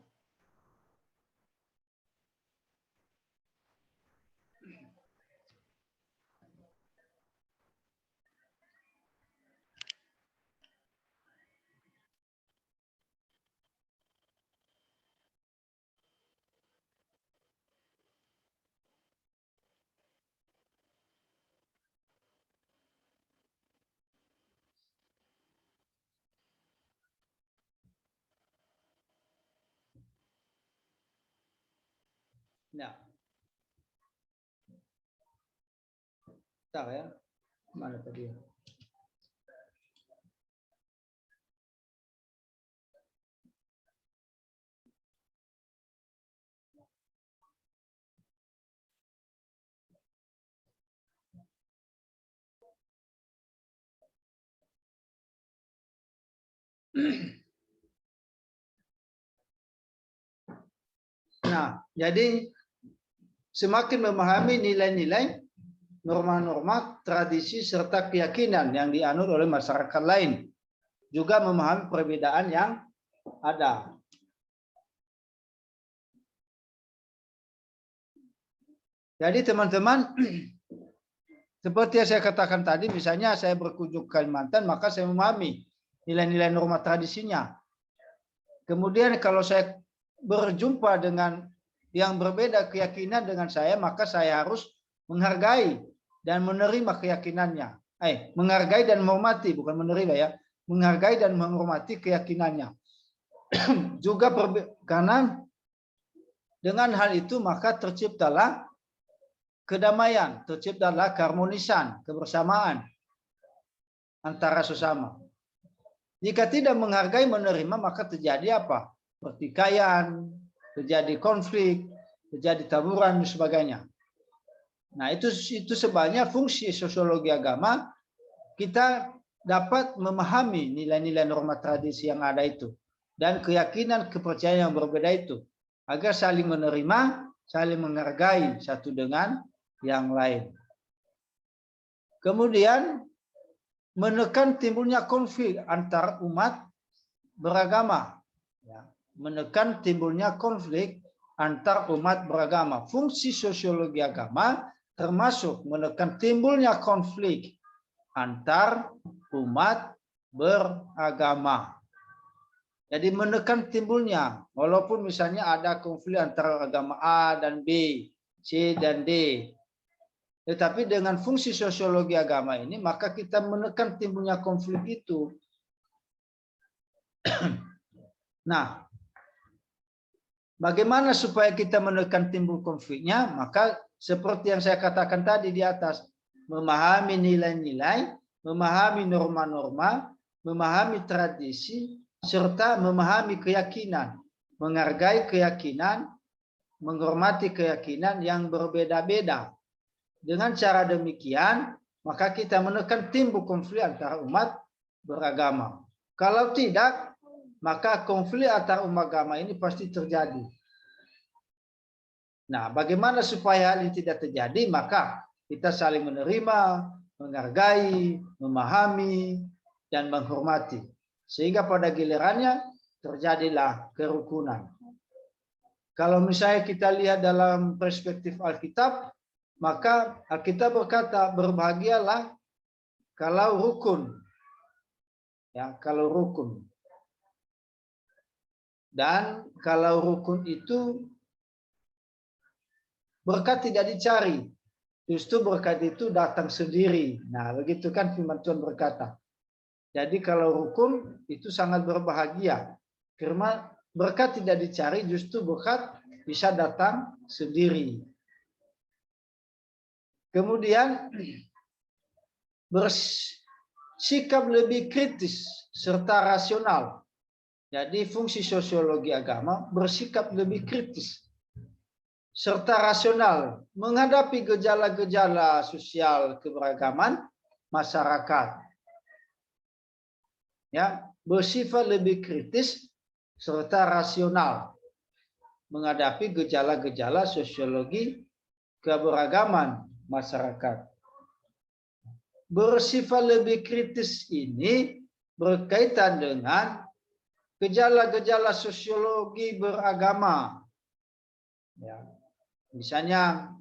Nah, bentar ya, mana tadi? Nah, jadi semakin memahami nilai-nilai, norma-norma, tradisi, serta keyakinan yang dianut oleh masyarakat lain. Juga memahami perbedaan yang ada. Jadi teman-teman, seperti yang saya katakan tadi, misalnya saya berkunjung ke Kalimantan, maka saya memahami nilai-nilai norma tradisinya. Kemudian kalau saya berjumpa dengan yang berbeda keyakinan dengan saya, maka saya harus menghargai dan menerima keyakinannya. Menghargai dan menghormati, bukan menerima ya. Menghargai dan menghormati keyakinannya. Juga karena dengan hal itu maka terciptalah kedamaian, terciptalah keharmonisan, kebersamaan antara sesama. Jika tidak menghargai, menerima, maka terjadi apa? Pertikaian, terjadi konflik, terjadi taburan dan sebagainya. Nah, itu sebenarnya fungsi sosiologi agama, kita dapat memahami nilai-nilai norma tradisi yang ada itu dan keyakinan kepercayaan yang berbeda itu agar saling menerima, saling menghargai satu dengan yang lain. Kemudian menekan timbulnya konflik antar umat beragama. Menekan timbulnya konflik antar umat beragama. Fungsi sosiologi agama termasuk menekan timbulnya konflik antar umat beragama. Jadi menekan timbulnya, walaupun misalnya ada konflik antara agama A dan B, C dan D. Tetapi dengan fungsi sosiologi agama ini, maka kita menekan timbulnya konflik itu. Nah, bagaimana supaya kita menekan timbul konfliknya? Maka seperti yang saya katakan tadi di atas, memahami nilai-nilai, memahami norma-norma, memahami tradisi, serta memahami keyakinan, menghargai keyakinan, menghormati keyakinan yang berbeda-beda. Dengan cara demikian, maka kita menekan timbul konflik antara umat beragama. Kalau tidak, maka konflik antar umat agama ini pasti terjadi. Nah, bagaimana supaya hal ini tidak terjadi? Maka kita saling menerima, menghargai, memahami, dan menghormati. Sehingga pada gilirannya terjadilah kerukunan. Kalau misalnya kita lihat dalam perspektif Alkitab, maka Alkitab berkata, berbahagialah kalau rukun. Ya, kalau rukun. Dan kalau rukun itu berkat tidak dicari. Justru berkat itu datang sendiri. Nah, begitu kan firman Tuhan berkata. Jadi kalau rukun itu sangat berbahagia. Karena berkat tidak dicari, justru berkat bisa datang sendiri. Kemudian bersikap lebih kritis serta rasional. Jadi fungsi sosiologi agama bersikap lebih kritis serta rasional menghadapi gejala-gejala sosial keberagaman masyarakat. Ya, bersifat lebih kritis serta rasional menghadapi gejala-gejala sosiologi keberagaman masyarakat. Bersifat lebih kritis ini berkaitan dengan gejala-gejala sosiologi beragama. Ya. Misalnya,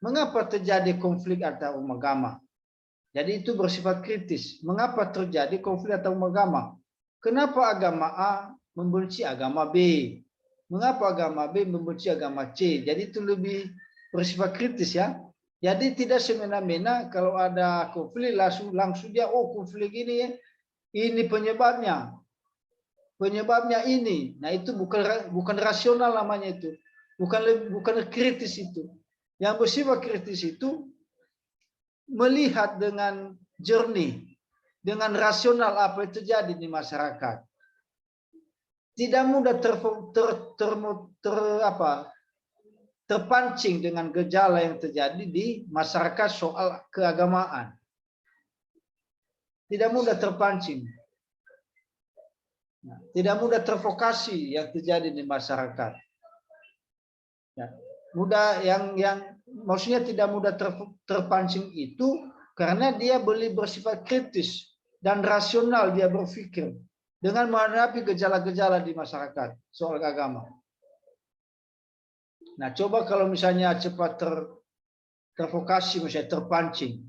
mengapa terjadi konflik antar umat agama? Jadi itu bersifat kritis. Mengapa terjadi konflik antar umat agama? Kenapa agama A membenci agama B? Mengapa agama B membenci agama C? Jadi itu lebih bersifat kritis ya. Jadi tidak semena-mena kalau ada konflik langsung dia konflik ini penyebabnya. Penyebabnya ini. Nah, itu bukan rasional namanya itu. Bukan kritis itu. Yang bersifat kritis itu melihat dengan jernih, dengan rasional apa yang terjadi di masyarakat. Tidak mudah terpancing dengan gejala yang terjadi di masyarakat soal keagamaan. Tidak mudah terpancing. Tidak mudah terprovokasi yang terjadi di masyarakat. Ya, mudah yang maksudnya tidak mudah terpancing itu karena dia bersifat kritis dan rasional, dia berpikir dengan menghadapi gejala-gejala di masyarakat soal agama. Nah, coba kalau misalnya cepat terprovokasi, misalnya terpancing,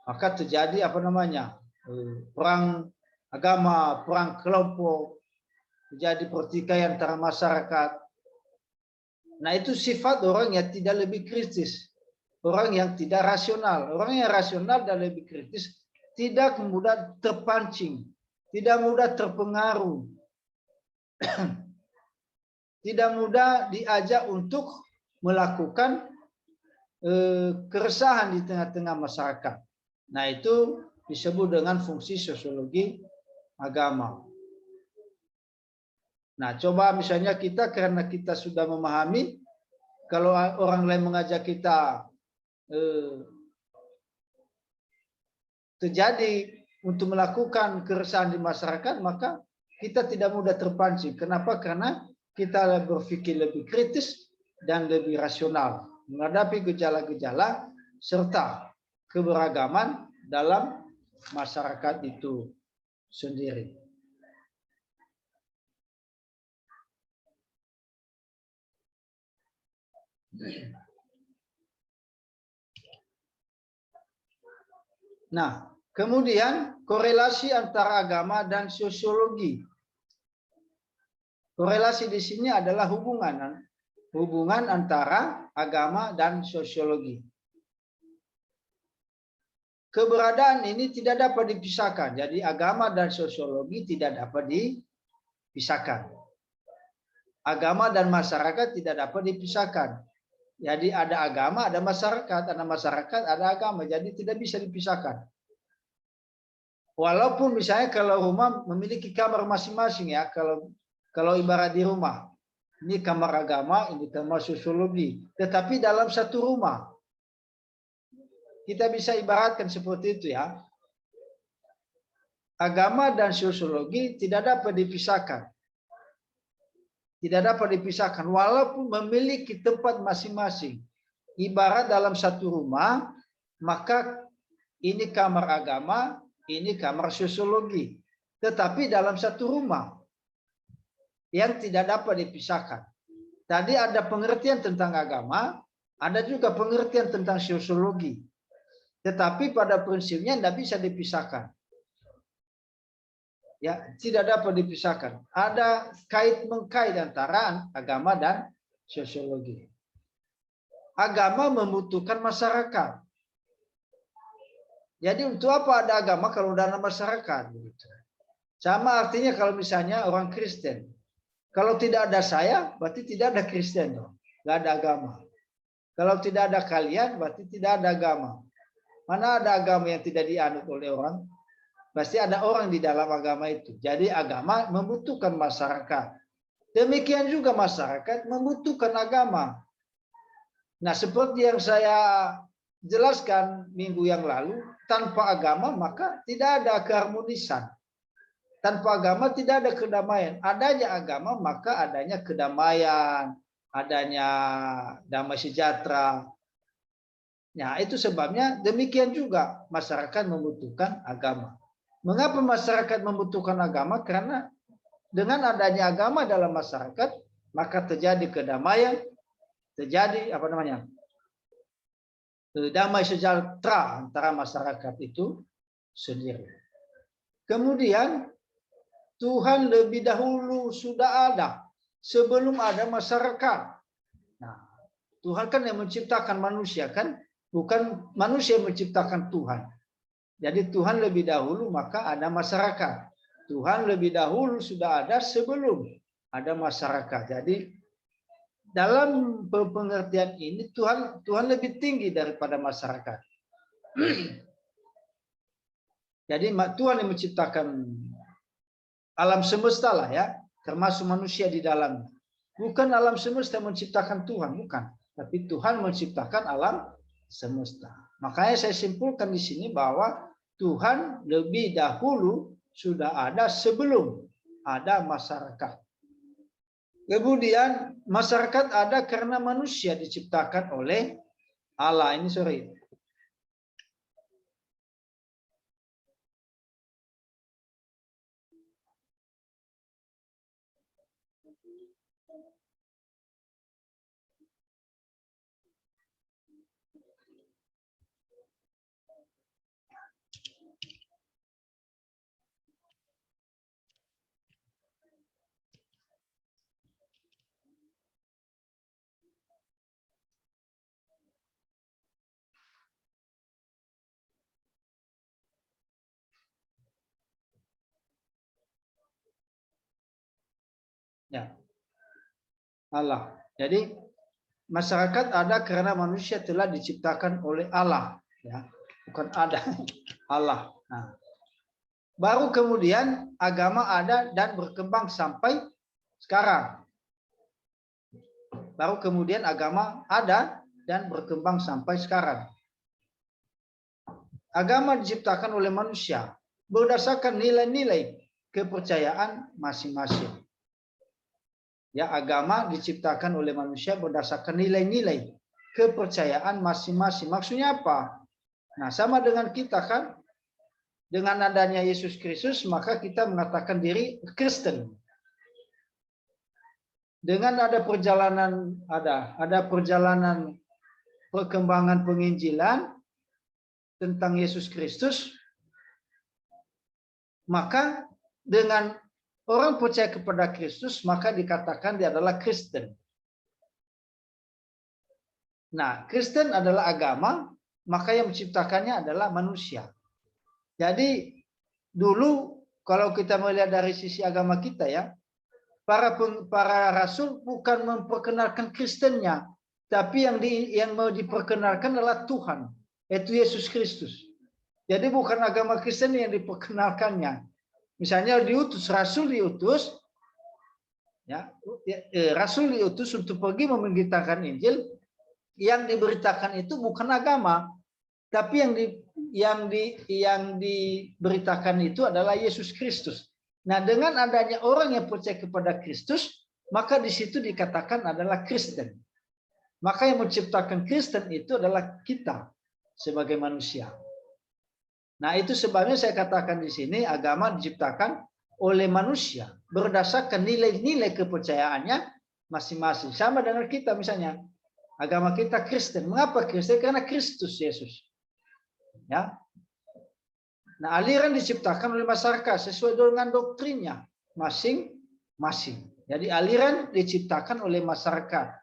maka terjadi perang agama, perang kelompok, terjadi pertikaian antara masyarakat. Nah, itu sifat orang yang tidak lebih kritis, orang yang tidak rasional. Orang yang rasional dan lebih kritis tidak mudah terpancing, tidak mudah terpengaruh, tidak mudah diajak untuk melakukan keresahan di tengah-tengah masyarakat. Nah, itu disebut dengan fungsi sosiologi agama. Nah, coba misalnya kita, karena kita sudah memahami, kalau orang lain mengajak kita terjadi untuk melakukan keresahan di masyarakat, maka kita tidak mudah terpancing. Kenapa? Karena kita berpikir lebih kritis dan lebih rasional menghadapi gejala-gejala serta keberagaman dalam masyarakat itu sendiri. Nah, kemudian korelasi antara agama dan sosiologi. Korelasi di sini adalah hubungan antara agama dan sosiologi. Keberadaan ini tidak dapat dipisahkan. Jadi agama dan sosiologi tidak dapat dipisahkan. Agama dan masyarakat tidak dapat dipisahkan. Jadi ada agama, ada masyarakat, ada agama. Jadi tidak bisa dipisahkan. Walaupun misalnya kalau rumah memiliki kamar masing-masing, ya, kalau ibarat di rumah, ini kamar agama, ini kamar sosiologi, tetapi dalam satu rumah. Kita bisa ibaratkan seperti itu, ya. Agama dan sosiologi tidak dapat dipisahkan. Tidak dapat dipisahkan walaupun memiliki tempat masing-masing. Ibarat dalam satu rumah, maka ini kamar agama, ini kamar sosiologi. Tetapi dalam satu rumah yang tidak dapat dipisahkan. Tadi ada pengertian tentang agama, ada juga pengertian tentang sosiologi. Tetapi pada prinsipnya tidak bisa dipisahkan. Ya, tidak dapat dipisahkan. Ada kait-mengkait antara agama dan sosiologi. Agama membutuhkan masyarakat. Jadi untuk apa ada agama kalau tidak ada masyarakat? Sama artinya kalau misalnya orang Kristen. Kalau tidak ada saya, berarti tidak ada Kristen. Tidak ada agama. Kalau tidak ada kalian, berarti tidak ada agama. Mana ada agama yang tidak dianut oleh orang? Pasti ada orang di dalam agama itu. Jadi agama membutuhkan masyarakat. Demikian juga masyarakat membutuhkan agama. Nah, seperti yang saya jelaskan minggu yang lalu, tanpa agama maka tidak ada keharmonisan. Tanpa agama tidak ada kedamaian. Adanya agama maka adanya kedamaian, adanya damai sejahtera. Nah, itu sebabnya demikian juga masyarakat membutuhkan agama. Mengapa masyarakat membutuhkan agama? Karena dengan adanya agama dalam masyarakat, maka terjadi kedamaian, terjadi damai sejahtera antara masyarakat itu sendiri. Kemudian Tuhan lebih dahulu sudah ada sebelum ada masyarakat. Nah, Tuhan kan yang menciptakan manusia, kan? Bukan manusia yang menciptakan Tuhan. Jadi Tuhan lebih dahulu maka ada masyarakat. Tuhan lebih dahulu sudah ada sebelum ada masyarakat. Jadi dalam pengertian ini Tuhan lebih tinggi daripada masyarakat. Jadi Tuhan yang menciptakan alam semesta lah, ya, termasuk manusia di dalamnya. Bukan alam semesta menciptakan Tuhan, bukan. Tapi Tuhan menciptakan alam semesta. Makanya saya simpulkan di sini bahwa Tuhan lebih dahulu sudah ada sebelum ada masyarakat. Kemudian masyarakat ada karena manusia diciptakan oleh Allah. Ini sorry. Ya. Allah. Jadi masyarakat ada karena manusia telah diciptakan oleh Allah, ya. Bukan ada Allah. Nah, baru kemudian agama ada dan berkembang sampai sekarang. Baru kemudian agama ada dan berkembang sampai sekarang. Agama diciptakan oleh manusia berdasarkan nilai-nilai kepercayaan masing-masing. Ya, agama diciptakan oleh manusia berdasarkan nilai-nilai kepercayaan masing-masing. Maksudnya apa? Nah, sama dengan kita kan, dengan adanya Yesus Kristus, maka kita mengatakan diri Kristen. Dengan ada perjalanan, ada perjalanan perkembangan penginjilan tentang Yesus Kristus, maka dengan orang percaya kepada Kristus, maka dikatakan dia adalah Kristen. Nah, Kristen adalah agama, maka yang menciptakannya adalah manusia. Jadi, dulu kalau kita melihat dari sisi agama kita ya, para rasul bukan memperkenalkan Kristennya, tapi yang mau diperkenalkan adalah Tuhan, yaitu Yesus Kristus. Jadi bukan agama Kristen yang diperkenalkannya. Misalnya rasul diutus, ya, rasul diutus untuk pergi memberitakan Injil. Yang diberitakan itu bukan agama, tapi yang diberitakan itu adalah Yesus Kristus. Nah, dengan adanya orang yang percaya kepada Kristus, maka di situ dikatakan adalah Kristen. Maka yang menciptakan Kristen itu adalah kita sebagai manusia. Nah, itu sebabnya saya katakan di sini agama diciptakan oleh manusia berdasarkan nilai-nilai kepercayaannya masing-masing. Sama dengan kita misalnya, agama kita Kristen. Mengapa Kristen? Karena Kristus Yesus. Ya. Nah, aliran diciptakan oleh masyarakat sesuai dengan doktrinnya masing-masing. Jadi aliran diciptakan oleh masyarakat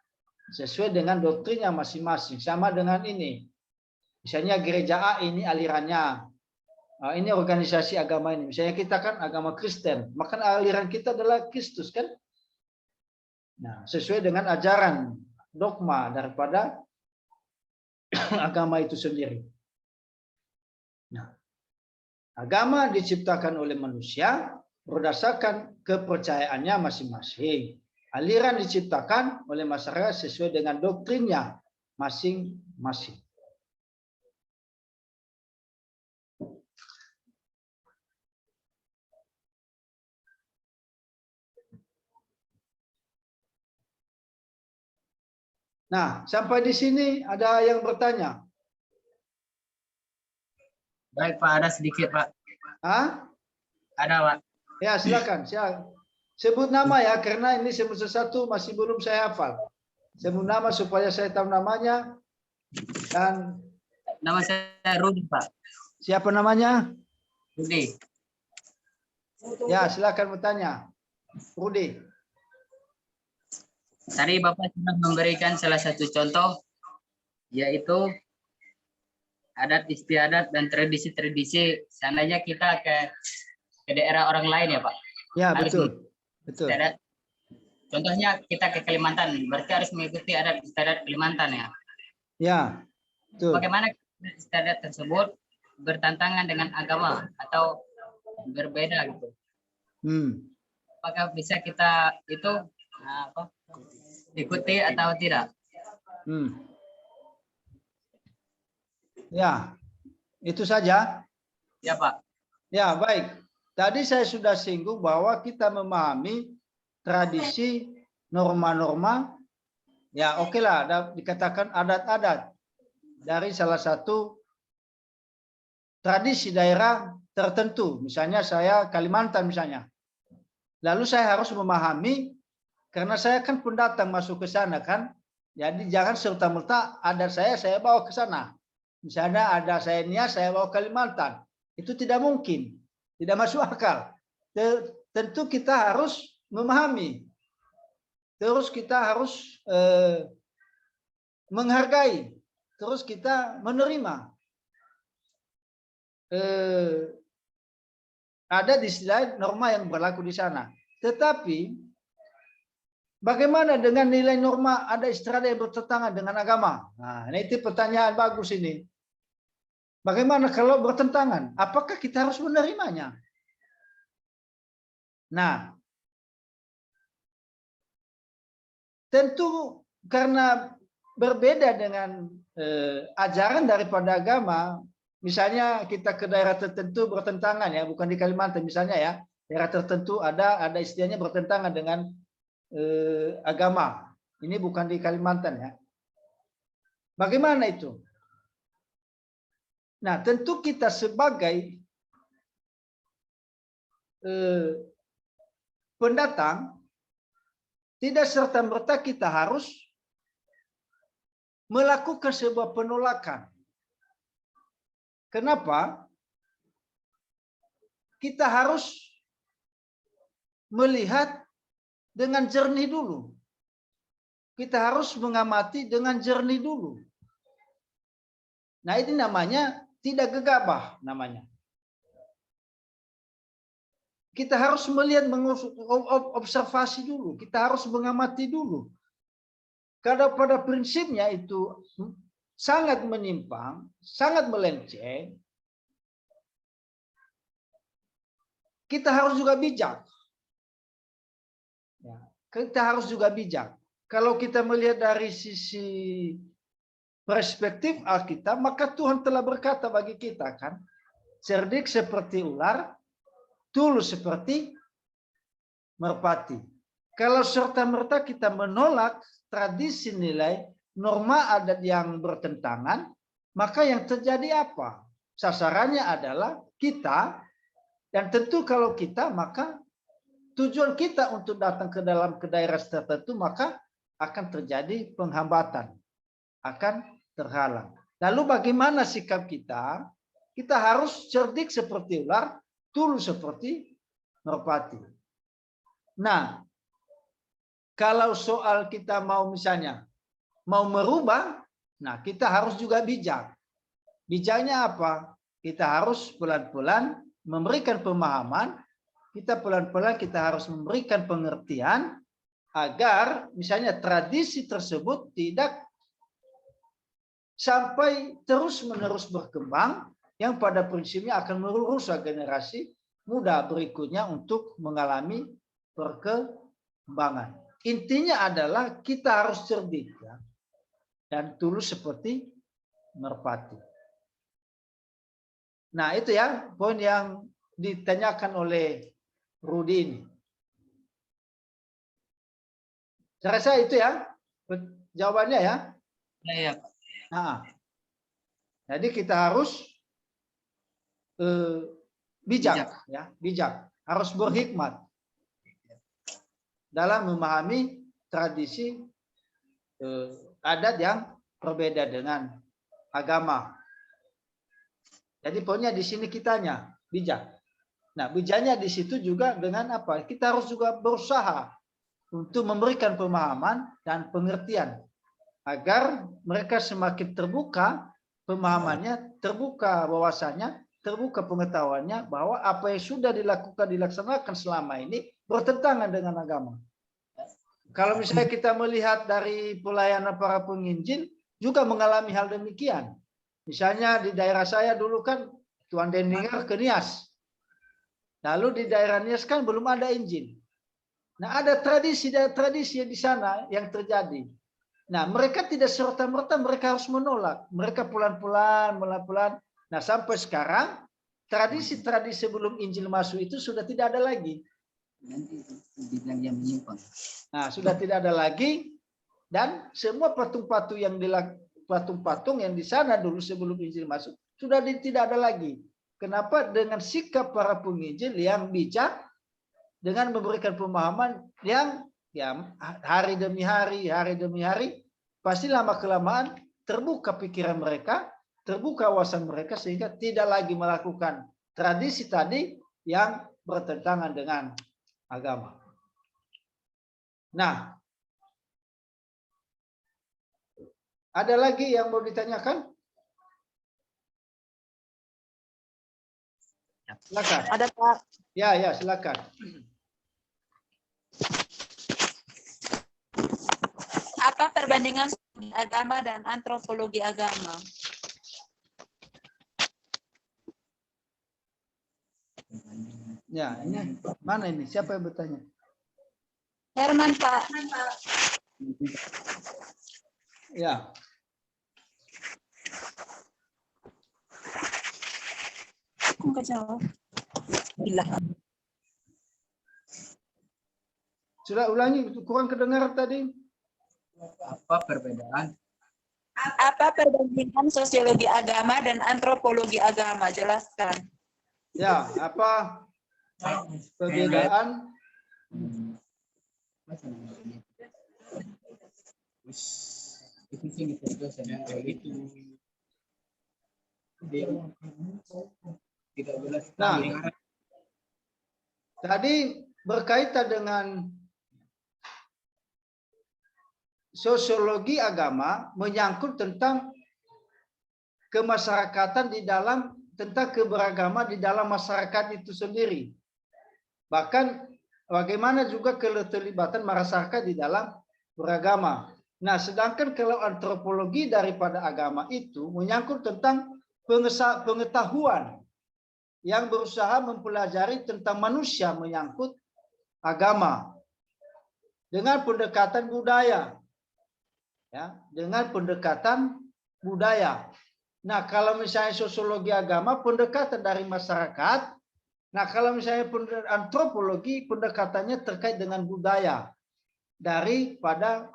sesuai dengan doktrinnya masing-masing. Sama dengan ini. Misalnya gereja A ini alirannya. Ini organisasi agama ini. Misalnya kita kan agama Kristen, maka aliran kita adalah Kristus kan? Nah, sesuai dengan ajaran dogma daripada agama itu sendiri. Nah, agama diciptakan oleh manusia berdasarkan kepercayaannya masing-masing. Aliran diciptakan oleh masyarakat sesuai dengan doktrinnya masing-masing. Nah, sampai di sini ada yang bertanya? Baik Pak, ada sedikit Pak. Hah? Ada Pak. Ya, silakan. Sebut nama ya, karena ini sebut sesuatu masih belum saya hafal. Sebut nama supaya saya tahu namanya. Dan Nama saya Rudi Pak. siapa namanya? Rudi. Ya, silakan bertanya. Rudi. Tadi Bapak sudah memberikan salah satu contoh, yaitu adat istiadat dan tradisi-tradisi. Seandainya kita ke daerah orang lain ya Pak. Ya, Harus betul. istiadat. Contohnya kita ke Kalimantan, berarti harus mengikuti adat istiadat Kalimantan ya. Ya, betul. Bagaimana istiadat tersebut bertentangan dengan agama atau berbeda gitu? Apakah bisa kita itu ikuti atau tidak? Ya, itu saja. Ya Pak. Ya, baik. Tadi saya sudah singgung bahwa kita memahami tradisi, norma-norma, ya oke lah, dikatakan adat-adat dari salah satu tradisi daerah tertentu. Misalnya saya Kalimantan misalnya. Lalu saya harus memahami, karena saya kan pendatang masuk ke sana kan, jadi jangan serta-merta adat saya bawa ke sana. Misalnya ada saya Nias, saya bawa Kalimantan. Itu tidak mungkin. Tidak masuk akal. Tentu kita harus memahami. Terus kita harus menghargai. Terus kita menerima. Ada di sisi lain norma yang berlaku di sana. Tetapi bagaimana dengan nilai norma ada istiadat yang bertentangan dengan agama? Nah, ini pertanyaan bagus ini. Bagaimana kalau bertentangan? Apakah kita harus menerimanya? Nah, tentu karena berbeda dengan ajaran daripada agama, misalnya kita ke daerah tertentu bertentangan ya, bukan di Kalimantan misalnya ya, daerah tertentu ada istilahnya bertentangan dengan agama. Ini bukan di Kalimantan ya. Bagaimana itu? Nah, tentu kita sebagai pendatang tidak serta-merta kita harus melakukan sebuah penolakan. Kenapa? Kita harus melihat dengan jernih dulu. Kita harus mengamati dengan jernih dulu. Nah, ini namanya tidak gegabah namanya. Kita harus melihat, observasi dulu. Kita harus mengamati dulu. Karena pada prinsipnya itu sangat menyimpang, sangat melenceng. Kita harus juga bijak. Kita harus juga bijak. Kalau kita melihat dari sisi perspektif Alkitab, maka Tuhan telah berkata bagi kita kan, cerdik seperti ular, tulus seperti merpati. Kalau serta-merta kita menolak tradisi nilai, norma adat yang bertentangan, maka yang terjadi apa? Sasarannya adalah kita, dan tentu kalau kita, maka tujuan kita untuk datang ke daerah tertentu, maka akan terjadi penghambatan, akan terhalang. Lalu bagaimana sikap kita? Kita harus cerdik seperti ular, tulus seperti merpati. Nah, kalau soal kita mau misalnya mau merubah, nah kita harus juga bijak. Bijaknya apa? Kita harus pelan-pelan memberikan pemahaman, kita pelan-pelan kita harus memberikan pengertian agar misalnya tradisi tersebut tidak sampai terus-menerus berkembang yang pada prinsipnya akan merusak generasi muda berikutnya untuk mengalami perkembangan. Intinya adalah kita harus cerdik ya, dan tulus seperti merpati. Nah, itu ya poin yang ditanyakan oleh Rudi ini. Saya rasa itu ya jawabannya ya. Iya. Nah, jadi kita harus bijak, ya, bijak, harus berhikmat dalam memahami tradisi adat yang berbeda dengan agama. Jadi poinnya di sini kitanya bijak. Nah, bijaknya di situ juga dengan apa? Kita harus juga berusaha untuk memberikan pemahaman dan pengertian agar mereka semakin terbuka pemahamannya, terbuka wawasannya, terbuka pengetahuannya bahwa apa yang sudah dilaksanakan selama ini bertentangan dengan agama. Kalau misalnya kita melihat dari pelayanan para penginjil juga mengalami hal demikian. Misalnya di daerah saya dulu kan Tuan Dendinger ke Nias. Lalu di daerah Nias kan belum ada Injil. Nah, ada tradisi di sana yang terjadi. Nah, mereka tidak serta-merta mereka harus menolak. Mereka pelan-pelan. Nah, sampai sekarang tradisi-tradisi sebelum Injil masuk itu sudah tidak ada lagi. Nanti dibilang yang menyimpang. Nah, sudah tidak ada lagi, dan semua patung-patung yang di sana dulu sebelum Injil masuk sudah tidak ada lagi. Kenapa? Dengan sikap para penginjil yang bijak, dengan memberikan pemahaman yang hari demi hari, pasti lama kelamaan terbuka pikiran mereka, terbuka wawasan mereka, sehingga tidak lagi melakukan tradisi tadi yang bertentangan dengan agama. Nah, ada lagi yang mau ditanyakan? Silakan. Ada Pak. Ya, silakan. Apa perbandingan agama dan antropologi agama? Ya, ini mana ini? Siapa yang bertanya? Herman, Pak. Ya. Enggak jawab. Bila. Sudah ulangi, kurang kedengar tadi. Apa perbedaan? Apa perbandingan sosiologi agama dan antropologi agama? Jelaskan. Ya, apa perbedaan? Nah, tadi berkaitan dengan sosiologi agama menyangkut tentang kemasyarakatan di dalam, tentang keberagaman di dalam masyarakat itu sendiri. Bahkan bagaimana juga keterlibatan masyarakat di dalam beragama. Nah, sedangkan kalau antropologi daripada agama itu menyangkut tentang pengetahuan yang berusaha mempelajari tentang manusia menyangkut agama dengan pendekatan budaya. Ya, dengan pendekatan budaya. Nah, kalau misalnya sosiologi agama, pendekatan dari masyarakat. Nah, kalau misalnya antropologi, pendekatannya terkait dengan budaya daripada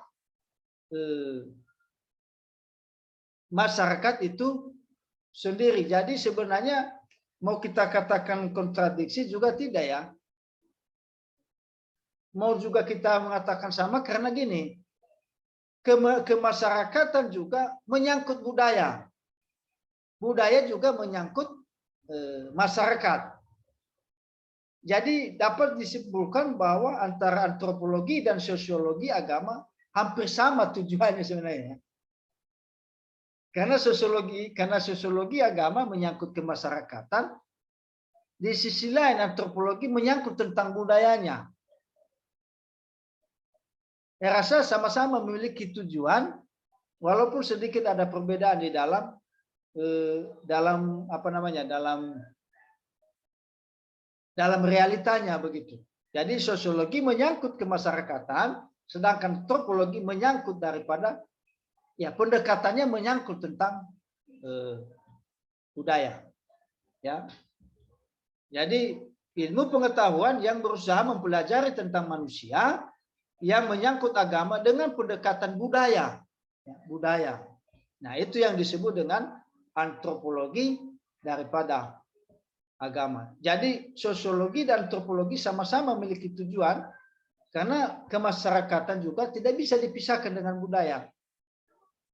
masyarakat itu sendiri. Jadi sebenarnya mau kita katakan kontradiksi juga tidak ya. Mau juga kita mengatakan sama karena gini. Kemasyarakatan juga menyangkut budaya. Budaya juga menyangkut masyarakat. Jadi dapat disimpulkan bahwa antara antropologi dan sosiologi agama hampir sama tujuannya sebenarnya. Karena sosiologi agama menyangkut kemasyarakatan, di sisi lain antropologi menyangkut tentang budayanya. Saya rasa sama-sama memiliki tujuan, walaupun sedikit ada perbedaan di dalam dalam realitanya begitu. Jadi sosiologi menyangkut kemasyarakatan, sedangkan antropologi menyangkut daripada pendekatannya menyangkut tentang budaya. Ya. Jadi ilmu pengetahuan yang berusaha mempelajari tentang manusia yang menyangkut agama dengan pendekatan budaya. Budaya. Nah, itu yang disebut dengan antropologi daripada agama. Jadi sosiologi dan antropologi sama-sama memiliki tujuan karena kemasyarakatan juga tidak bisa dipisahkan dengan budaya.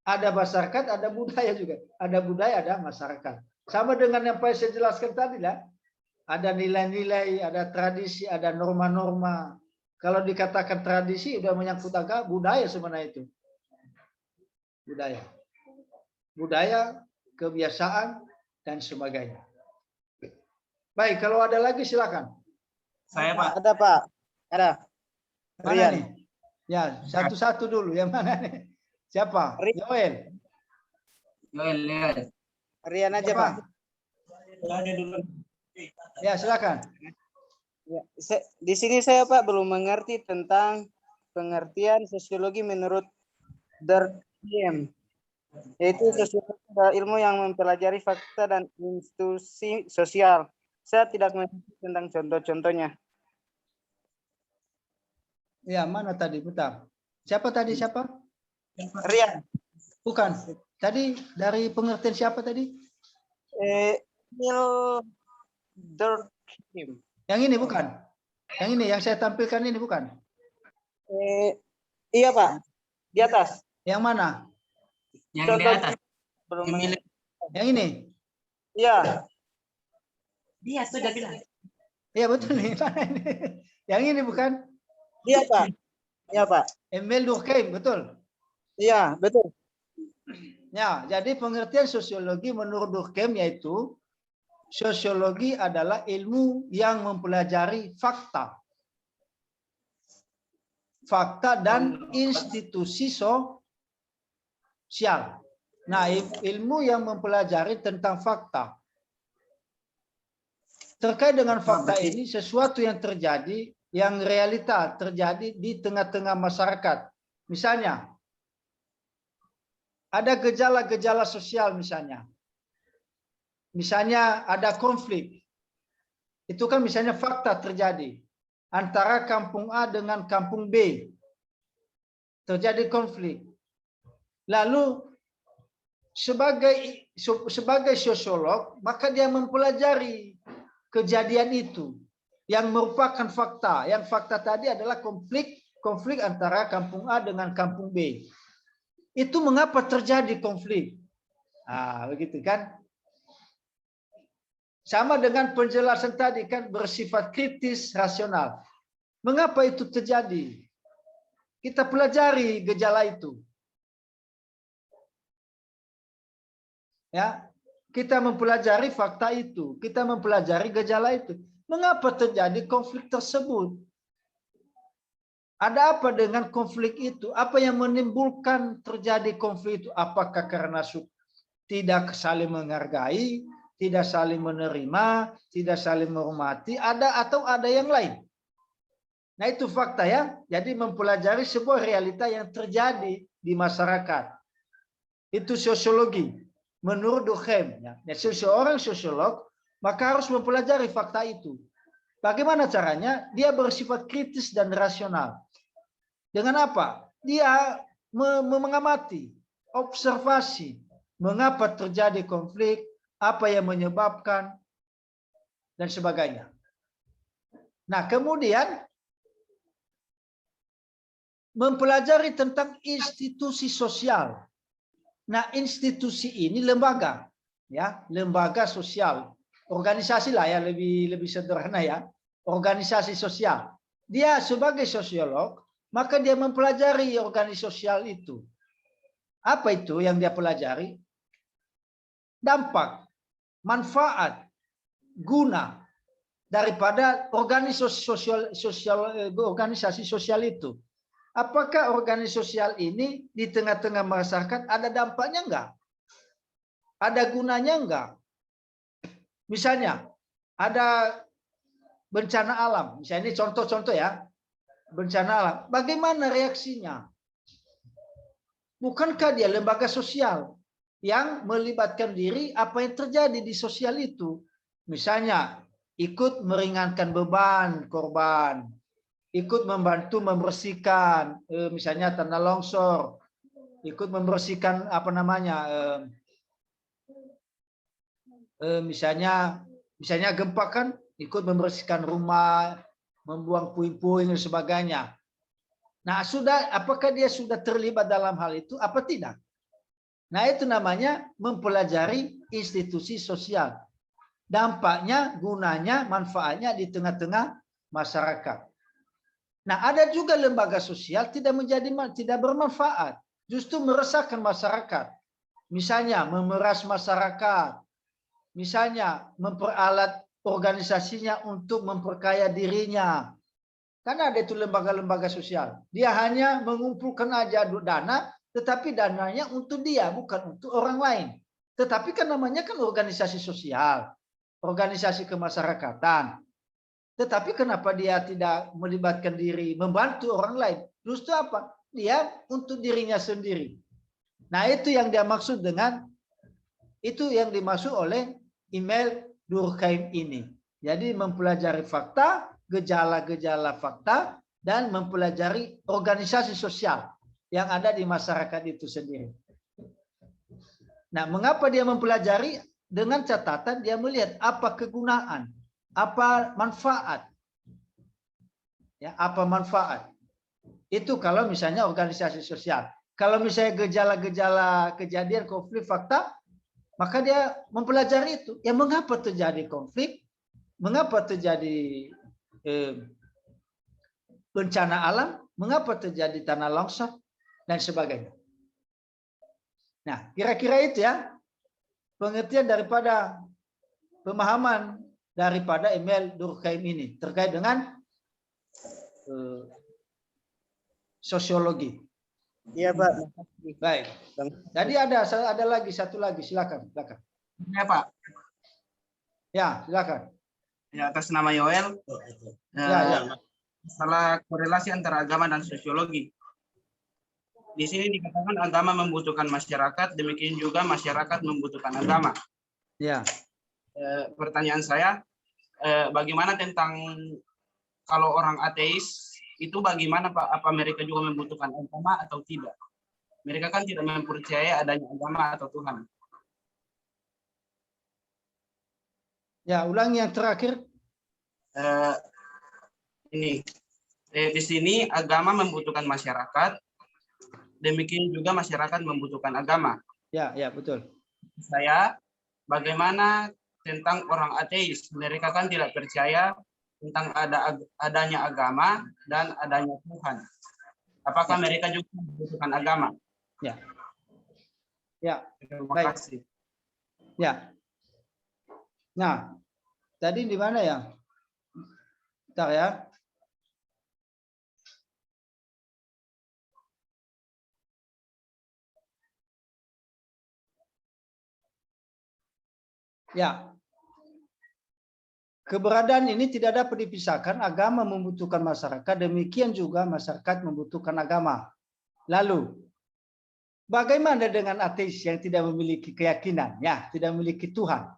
Ada masyarakat, ada budaya juga. Ada budaya, ada masyarakat. Sama dengan yang saya jelaskan tadi lah. Ada nilai-nilai, ada tradisi, ada norma-norma. Kalau dikatakan tradisi udah menyangkut agama, budaya sebenarnya itu. Budaya. Budaya, kebiasaan, dan sebagainya. Baik, kalau ada lagi silakan. Saya Pak. Ada Pak. Ada. Mana Rian. nih? Ya, satu-satu dulu. Yang mana nih? Siapa? Yoel. Yoel. Rian aja Siapa? Pak. Ya, silakan. Ya, di sini saya Pak belum mengerti tentang pengertian sosiologi menurut Durkheim, yaitu sosiologi adalah ilmu yang mempelajari fakta dan institusi sosial. Saya tidak mengerti tentang contoh-contohnya. Ya, mana tadi? Bentar. Siapa tadi? Siapa? Rian. Bukan. Tadi dari pengertian siapa tadi? Neil Durkheim. Yang ini bukan? Yang ini, yang saya tampilkan ini bukan? Iya Pak, di atas. Yang mana? Yang di atas. Belum Memilih. Yang ini? Iya, Dia sudah bilang. Iya betul nih. Mana ini? Yang ini bukan? iya Pak. Iya Pak. Emil Durkheim, betul? Iya, betul. Ya, jadi pengertian sosiologi menurut Durkheim yaitu sosiologi adalah ilmu yang mempelajari fakta. Fakta dan institusi sosial. Nah, ilmu yang mempelajari tentang fakta. Terkait dengan fakta ini, sesuatu yang terjadi, yang realita terjadi di tengah-tengah masyarakat. Misalnya, ada gejala-gejala sosial misalnya. Misalnya ada konflik. Itu kan misalnya fakta terjadi. Antara kampung A dengan kampung B. Terjadi konflik. Lalu sebagai sosiolog, maka dia mempelajari kejadian itu yang merupakan fakta. Yang fakta tadi adalah konflik antara kampung A dengan kampung B. Itu mengapa terjadi konflik? Ah, begitu kan? Sama dengan penjelasan tadi kan bersifat kritis, rasional. Mengapa itu terjadi? Kita pelajari gejala itu. Ya, kita mempelajari fakta itu, kita mempelajari gejala itu. Mengapa terjadi konflik tersebut? Ada apa dengan konflik itu? Apa yang menimbulkan terjadi konflik itu? Apakah karena tidak saling menghargai, tidak saling menerima, tidak saling menghormati, atau ada yang lain? Nah, itu fakta ya. Jadi mempelajari sebuah realita yang terjadi di masyarakat. Itu sosiologi. Menurut Durkheim, ya, seseorang sosiolog maka harus mempelajari fakta itu. Bagaimana caranya? Dia bersifat kritis dan rasional. Dengan apa? Dia mengamati, observasi, mengapa terjadi konflik, apa yang menyebabkan, dan sebagainya. Nah, kemudian mempelajari tentang institusi sosial. Nah, institusi ini lembaga, ya, lembaga sosial, organisasi lah ya, lebih sederhana ya, organisasi sosial. Dia sebagai sosiolog, maka dia mempelajari organisasi sosial itu. Apa itu yang dia pelajari? Dampak, manfaat, guna daripada organisasi sosial itu. Apakah organisasi sosial ini di tengah-tengah masyarakat ada dampaknya enggak? Ada gunanya enggak? Misalnya, ada bencana alam. Misalnya ini contoh-contoh ya. Bencana alam. Bagaimana reaksinya? Bukankah dia lembaga sosial yang melibatkan diri apa yang terjadi di sosial itu? Misalnya, ikut meringankan beban korban. Ikut membantu membersihkan, misalnya tanah longsor, ikut membersihkan apa namanya, misalnya gempa kan, ikut membersihkan rumah, membuang puing-puing dan sebagainya. Nah, apakah dia sudah terlibat dalam hal itu? Apa tidak? Nah, itu namanya mempelajari institusi sosial. Dampaknya, gunanya, manfaatnya di tengah-tengah masyarakat. Nah, ada juga lembaga sosial tidak bermanfaat, justru meresahkan masyarakat. Misalnya memeras masyarakat, misalnya memperalat organisasinya untuk memperkaya dirinya. Karena ada itu lembaga-lembaga sosial. Dia hanya mengumpulkan aja dana, tetapi dananya untuk dia, bukan untuk orang lain. Tetapi kan namanya kan organisasi sosial, organisasi kemasyarakatan. Tetapi kenapa dia tidak melibatkan diri, membantu orang lain? Justru apa? Dia untuk dirinya sendiri. Nah, itu yang dia maksud dengan, itu yang dimaksud oleh Emil Durkheim ini. Jadi mempelajari fakta, gejala-gejala fakta, dan mempelajari organisasi sosial yang ada di masyarakat itu sendiri. Nah, mengapa dia mempelajari? Dengan catatan dia melihat apa kegunaan, apa manfaat. Ya, apa manfaat. Itu kalau misalnya organisasi sosial. Kalau misalnya gejala-gejala kejadian konflik fakta, maka dia mempelajari itu. Ya, mengapa terjadi konflik? Mengapa terjadi bencana alam? Mengapa terjadi tanah longsor? Dan sebagainya. Nah, kira-kira itu ya pengertian daripada pemahaman daripada Emile Durkheim ini terkait dengan sosiologi. Iya, Pak. Baik. Jadi ada lagi satu lagi, silakan. Ya, Pak. Ya, silakan. Ya, atas nama Yoel. Ya. Masalah korelasi antara agama dan sosiologi. Di sini dikatakan agama membutuhkan masyarakat, demikian juga masyarakat membutuhkan agama. Ya. Pertanyaan saya, bagaimana tentang kalau orang ateis itu bagaimana Pak? Apa mereka juga membutuhkan agama atau tidak? Mereka kan tidak mempercayai adanya agama atau Tuhan. Ya, ulangi yang terakhir. Di sini agama membutuhkan masyarakat, demikian juga masyarakat membutuhkan agama. Ya, betul. Saya, bagaimana tentang orang ateis? Mereka kan tidak percaya tentang adanya agama dan adanya Tuhan. Apakah mereka juga membutuhkan agama? Ya. Terima Baik. kasih. Ya. Nah, tadi di mana ya? Bentar ya. Ya. Keberadaan ini tidak dapat dipisahkan. Agama membutuhkan masyarakat, demikian juga masyarakat membutuhkan agama. Lalu, bagaimana dengan ateis yang tidak memiliki keyakinan, ya, tidak memiliki Tuhan?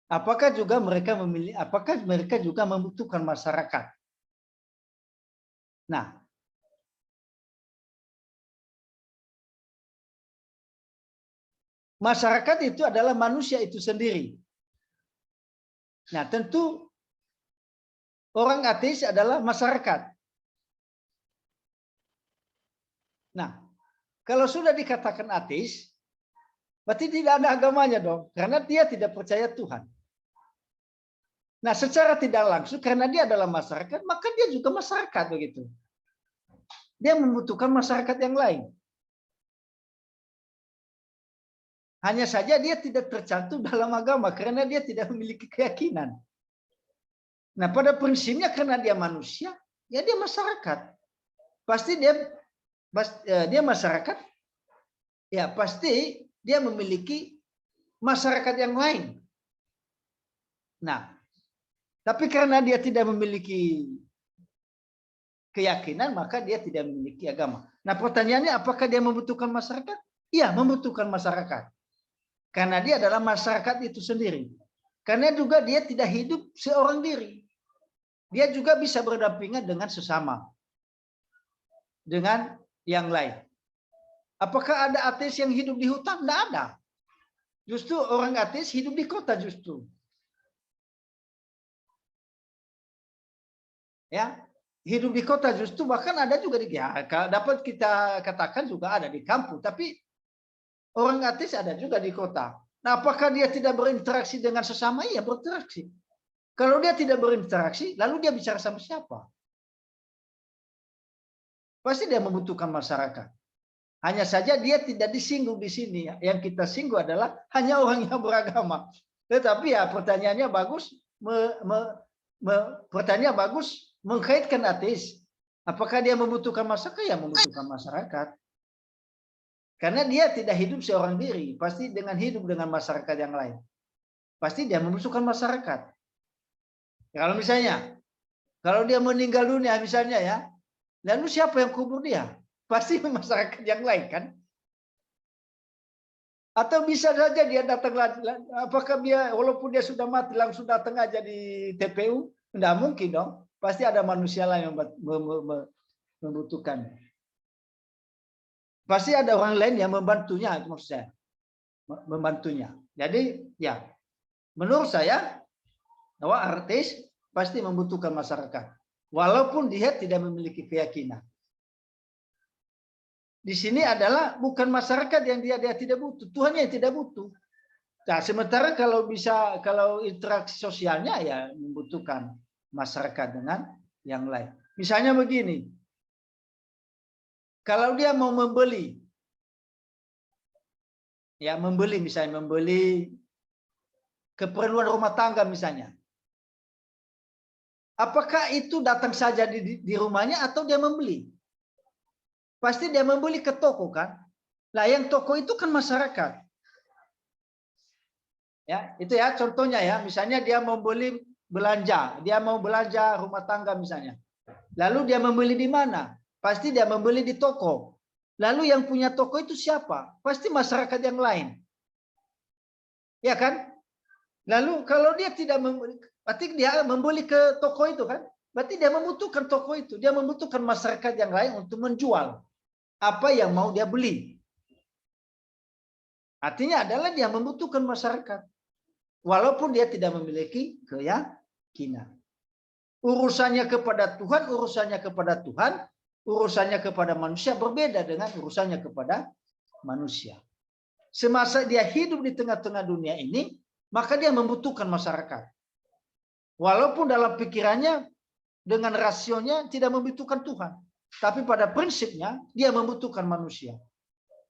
Apakah mereka juga membutuhkan masyarakat? Nah, masyarakat itu adalah manusia itu sendiri. Nah, tentu orang ateis adalah masyarakat. Nah, kalau sudah dikatakan ateis, berarti tidak ada agamanya dong, karena dia tidak percaya Tuhan. Nah, secara tidak langsung, karena dia adalah masyarakat, maka dia juga masyarakat begitu. Dia membutuhkan masyarakat yang lain. Hanya saja dia tidak tercantum dalam agama karena dia tidak memiliki keyakinan. Nah, pada prinsipnya karena dia manusia, ya dia masyarakat. Pasti dia masyarakat, ya pasti dia memiliki masyarakat yang lain. Nah, tapi karena dia tidak memiliki keyakinan, maka dia tidak memiliki agama. Nah, pertanyaannya apakah dia membutuhkan masyarakat? Iya, membutuhkan masyarakat. Karena dia adalah masyarakat itu sendiri. Karena juga dia tidak hidup seorang diri. Dia juga bisa berdampingan dengan sesama. Dengan yang lain. Apakah ada ateis yang hidup di hutan? Tidak ada. Justru orang ateis hidup di kota justru. Ya, hidup di kota justru, bahkan ada juga dapat kita katakan juga ada di kampung, tapi orang ateis ada juga di kota. Nah, apakah dia tidak berinteraksi dengan sesama? Iya, berinteraksi. Kalau dia tidak berinteraksi, lalu dia bicara sama siapa? Pasti dia membutuhkan masyarakat. Hanya saja dia tidak disinggung di sini. Yang kita singgung adalah hanya orang yang beragama. Tetapi ya pertanyaannya bagus, mengkaitkan ateis. Apakah dia membutuhkan masyarakat? Ya, membutuhkan masyarakat. Karena dia tidak hidup seorang diri, pasti dengan hidup dengan masyarakat yang lain. Pasti dia membutuhkan masyarakat. Kalau misalnya, kalau dia meninggal dunia misalnya ya, lalu siapa yang kubur dia? Pasti masyarakat yang lain kan? Atau bisa saja dia datang lagi. Apakah dia walaupun dia sudah mati langsung datang aja di TPU? Tidak mungkin dong. Pasti ada manusia lain yang membutuhkan. Pasti ada orang lain yang membantunya, itu maksud saya. Membantunya. Jadi ya, menurut saya bahwa artis pasti membutuhkan masyarakat. Walaupun dia tidak memiliki keyakinan. Di sini adalah bukan masyarakat yang dia tidak butuh, Tuhan yang tidak butuh. Nah, sementara kalau interaksi sosialnya ya membutuhkan masyarakat dengan yang lain. Misalnya begini, kalau dia mau membeli, misalnya membeli keperluan rumah tangga misalnya, apakah itu datang saja di rumahnya atau dia membeli? Pasti dia membeli ke toko kan? Lah yang toko itu kan masyarakat. Ya, itu ya contohnya ya. Misalnya dia mau beli belanja, dia mau belanja rumah tangga misalnya. Lalu dia membeli di mana? Pasti dia membeli di toko. Lalu yang punya toko itu siapa? Pasti masyarakat yang lain. Ya kan? Lalu kalau dia tidak membeli, berarti dia membeli ke toko itu kan? Berarti dia membutuhkan toko itu. Dia membutuhkan masyarakat yang lain untuk menjual apa yang mau dia beli. Artinya adalah dia membutuhkan masyarakat. Walaupun dia tidak memiliki keyakinan. Urusannya kepada Tuhan, urusannya kepada manusia berbeda dengan urusannya kepada manusia. Semasa dia hidup di tengah-tengah dunia ini, maka dia membutuhkan masyarakat. Walaupun dalam pikirannya, dengan rasionya tidak membutuhkan Tuhan. Tapi pada prinsipnya dia membutuhkan manusia.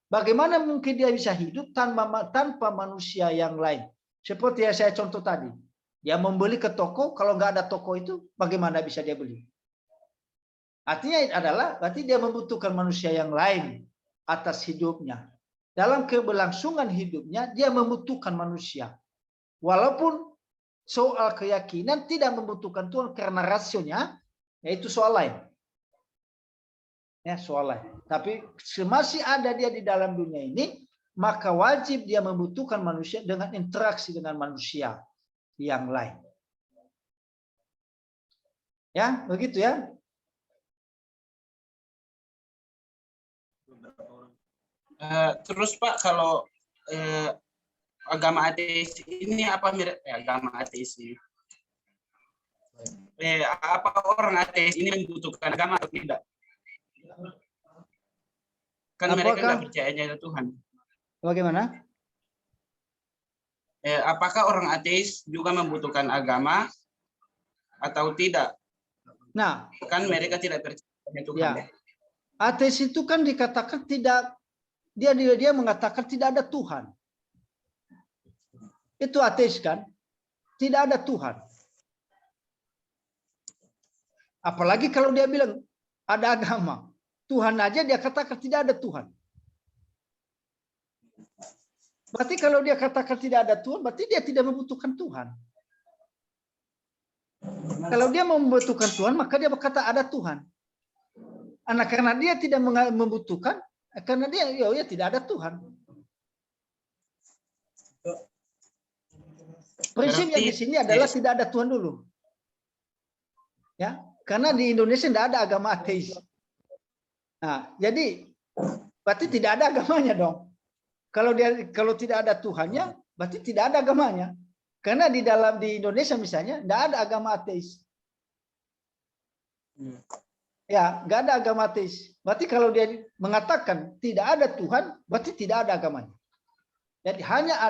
Bagaimana mungkin dia bisa hidup tanpa manusia yang lain? Seperti yang saya contoh tadi. Dia membeli ke toko, kalau nggak ada toko itu, bagaimana bisa dia beli? Artinya adalah, berarti dia membutuhkan manusia yang lain atas hidupnya. Dalam keberlangsungan hidupnya, dia membutuhkan manusia. Walaupun soal keyakinan tidak membutuhkan Tuhan karena rasionya, yaitu soal lain. Ya, soal lain. Tapi semasih ada dia di dalam dunia ini, maka wajib dia membutuhkan manusia dengan interaksi dengan manusia yang lain. Ya, begitu ya. Terus Pak, kalau agama ateis ini apa mirip agama ateis ini? Apa orang ateis ini membutuhkan agama atau tidak? Kan mereka nggak percayanya ada Tuhan. Bagaimana? Apakah orang ateis juga membutuhkan agama atau tidak? Nah, kan mereka tidak percaya Tuhan. Ya. Ateis itu kan dikatakan tidak, dia mengatakan tidak ada Tuhan. Itu ateis kan? Tidak ada Tuhan. Apalagi kalau dia bilang ada agama. Tuhan aja dia katakan tidak ada Tuhan. Berarti kalau dia katakan tidak ada Tuhan, berarti dia tidak membutuhkan Tuhan. Kalau dia membutuhkan Tuhan, maka dia berkata ada Tuhan. Karena dia tidak membutuhkan, karena dia ya tidak ada Tuhan. Prinsipnya di sini adalah tidak ada Tuhan dulu. Ya, karena di Indonesia tidak ada agama ateis. Nah, jadi berarti tidak ada agamanya dong. Kalau tidak ada Tuhannya, berarti tidak ada agamanya. Karena di Indonesia misalnya tidak ada agama ateis. Ya, nggak ada agama ateis. Berarti kalau dia mengatakan tidak ada Tuhan, berarti tidak ada agamanya. Jadi hanya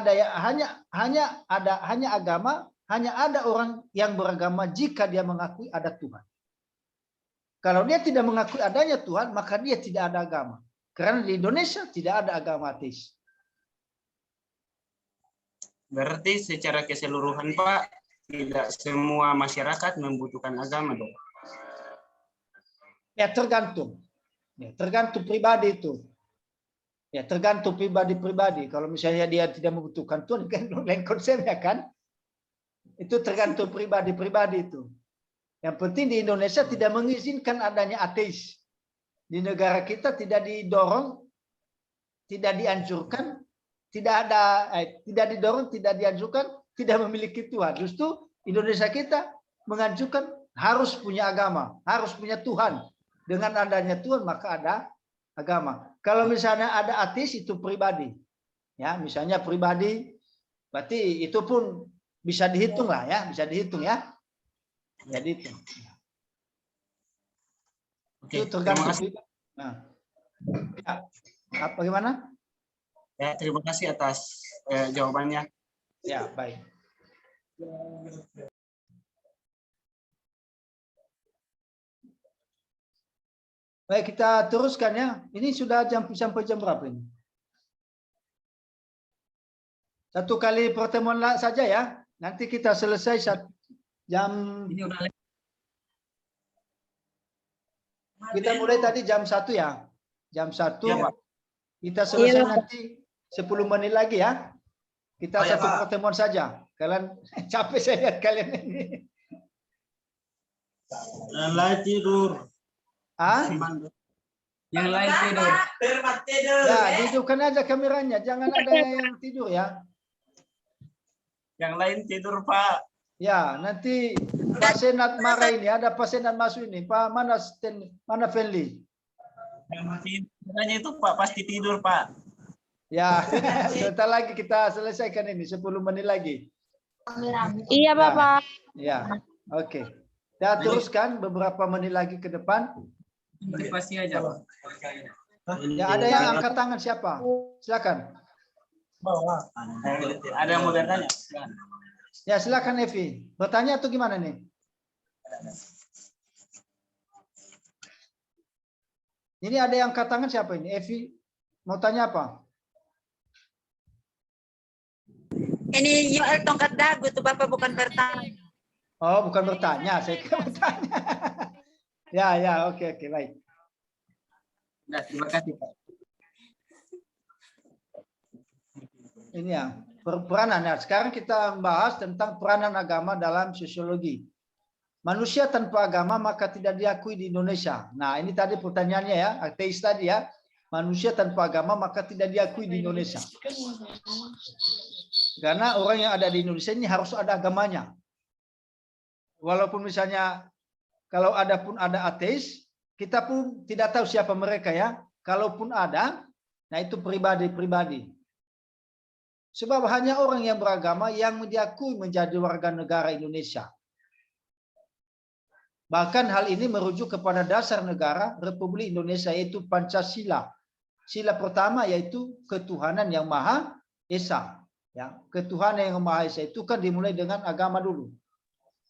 ada orang yang beragama jika dia mengakui ada Tuhan. Kalau dia tidak mengakui adanya Tuhan, maka dia tidak ada agama. Karena di Indonesia tidak ada agama ateis. Berarti secara keseluruhan Pak, tidak semua masyarakat membutuhkan agama dong? Ya tergantung. Ya, tergantung pribadi itu. Ya tergantung pribadi-pribadi. Kalau misalnya dia tidak membutuhkan Tuhan, kan lain konsepnya kan? Itu tergantung pribadi-pribadi itu. Yang penting di Indonesia tidak mengizinkan adanya ateis. Di negara kita tidak didorong, tidak dianjurkan tidak didorong, tidak dianjurkan, tidak memiliki Tuhan. Justru Indonesia kita menganjurkan harus punya agama, harus punya Tuhan. Dengan adanya Tuhan maka ada agama. Kalau misalnya ada ateis itu pribadi, ya misalnya pribadi, berarti itu pun bisa dihitung lah ya, bisa dihitung ya. Jadi itu. Oke, Itu terima tergantung. kasih. Nah, ya. Bagaimana? Ya, terima kasih atas jawabannya. Ya, baik. Baik, kita teruskan ya. Ini sudah sampai jam berapa ini? Satu kali pertemuan saja ya. Nanti kita selesai jam. Ini udah Kita mulai tadi jam 1 ya. Jam 1. Iya, Pak. Kita selesai nanti 10 menit lagi ya. Kita Oh, ya, satu Pak. pertemuan saja. Kalian capek saya lihat kalian ini. Lain tidur. Ah? yang lain tidur. Ya, hidupkan aja kameranya. Jangan ada yang tidur ya. Yang lain tidur, Pak. Ya, nanti Pak Senat marah ini. Ada Pak Senat masuk ini. Pak mana Fenli? Yang masih tidurnya itu Pak pasti tidur, Pak. Ya, sebentar lagi kita selesaikan ini. 10 menit lagi. Iya, Bapak. Ya, oke. Kita teruskan beberapa menit lagi ke depan. Motivasi aja, Pak. Ya, ada yang angkat tangan siapa? Silakan. Ada yang mau bertanya? Ya, silakan Evi. Bertanya atau gimana nih? Ini ada yang angkat tangan siapa ini? Evi mau tanya apa? Ini Yoel tongkat dagu tuh Bapak, bukan bertanya. Oh, bukan bertanya, saya kira bertanya. Ya, oke, baik. Nah, terima kasih, Pak. Ini ya, peranan. Ya, sekarang kita membahas tentang peranan agama dalam sosiologi. Manusia tanpa agama maka tidak diakui di Indonesia. Nah, ini tadi pertanyaannya ya, ateis tadi ya. Manusia tanpa agama maka tidak diakui di Indonesia. Karena orang yang ada di Indonesia ini harus ada agamanya. Walaupun misalnya kalau ada pun ada ateis, kita pun tidak tahu siapa mereka ya. Kalaupun ada, nah itu pribadi-pribadi. Sebab hanya orang yang beragama yang diakui menjadi warga negara Indonesia. Bahkan hal ini merujuk kepada dasar negara Republik Indonesia yaitu Pancasila. Sila pertama yaitu ketuhanan yang Maha Esa. Ya, ketuhanan yang Maha Esa itu kan dimulai dengan agama dulu.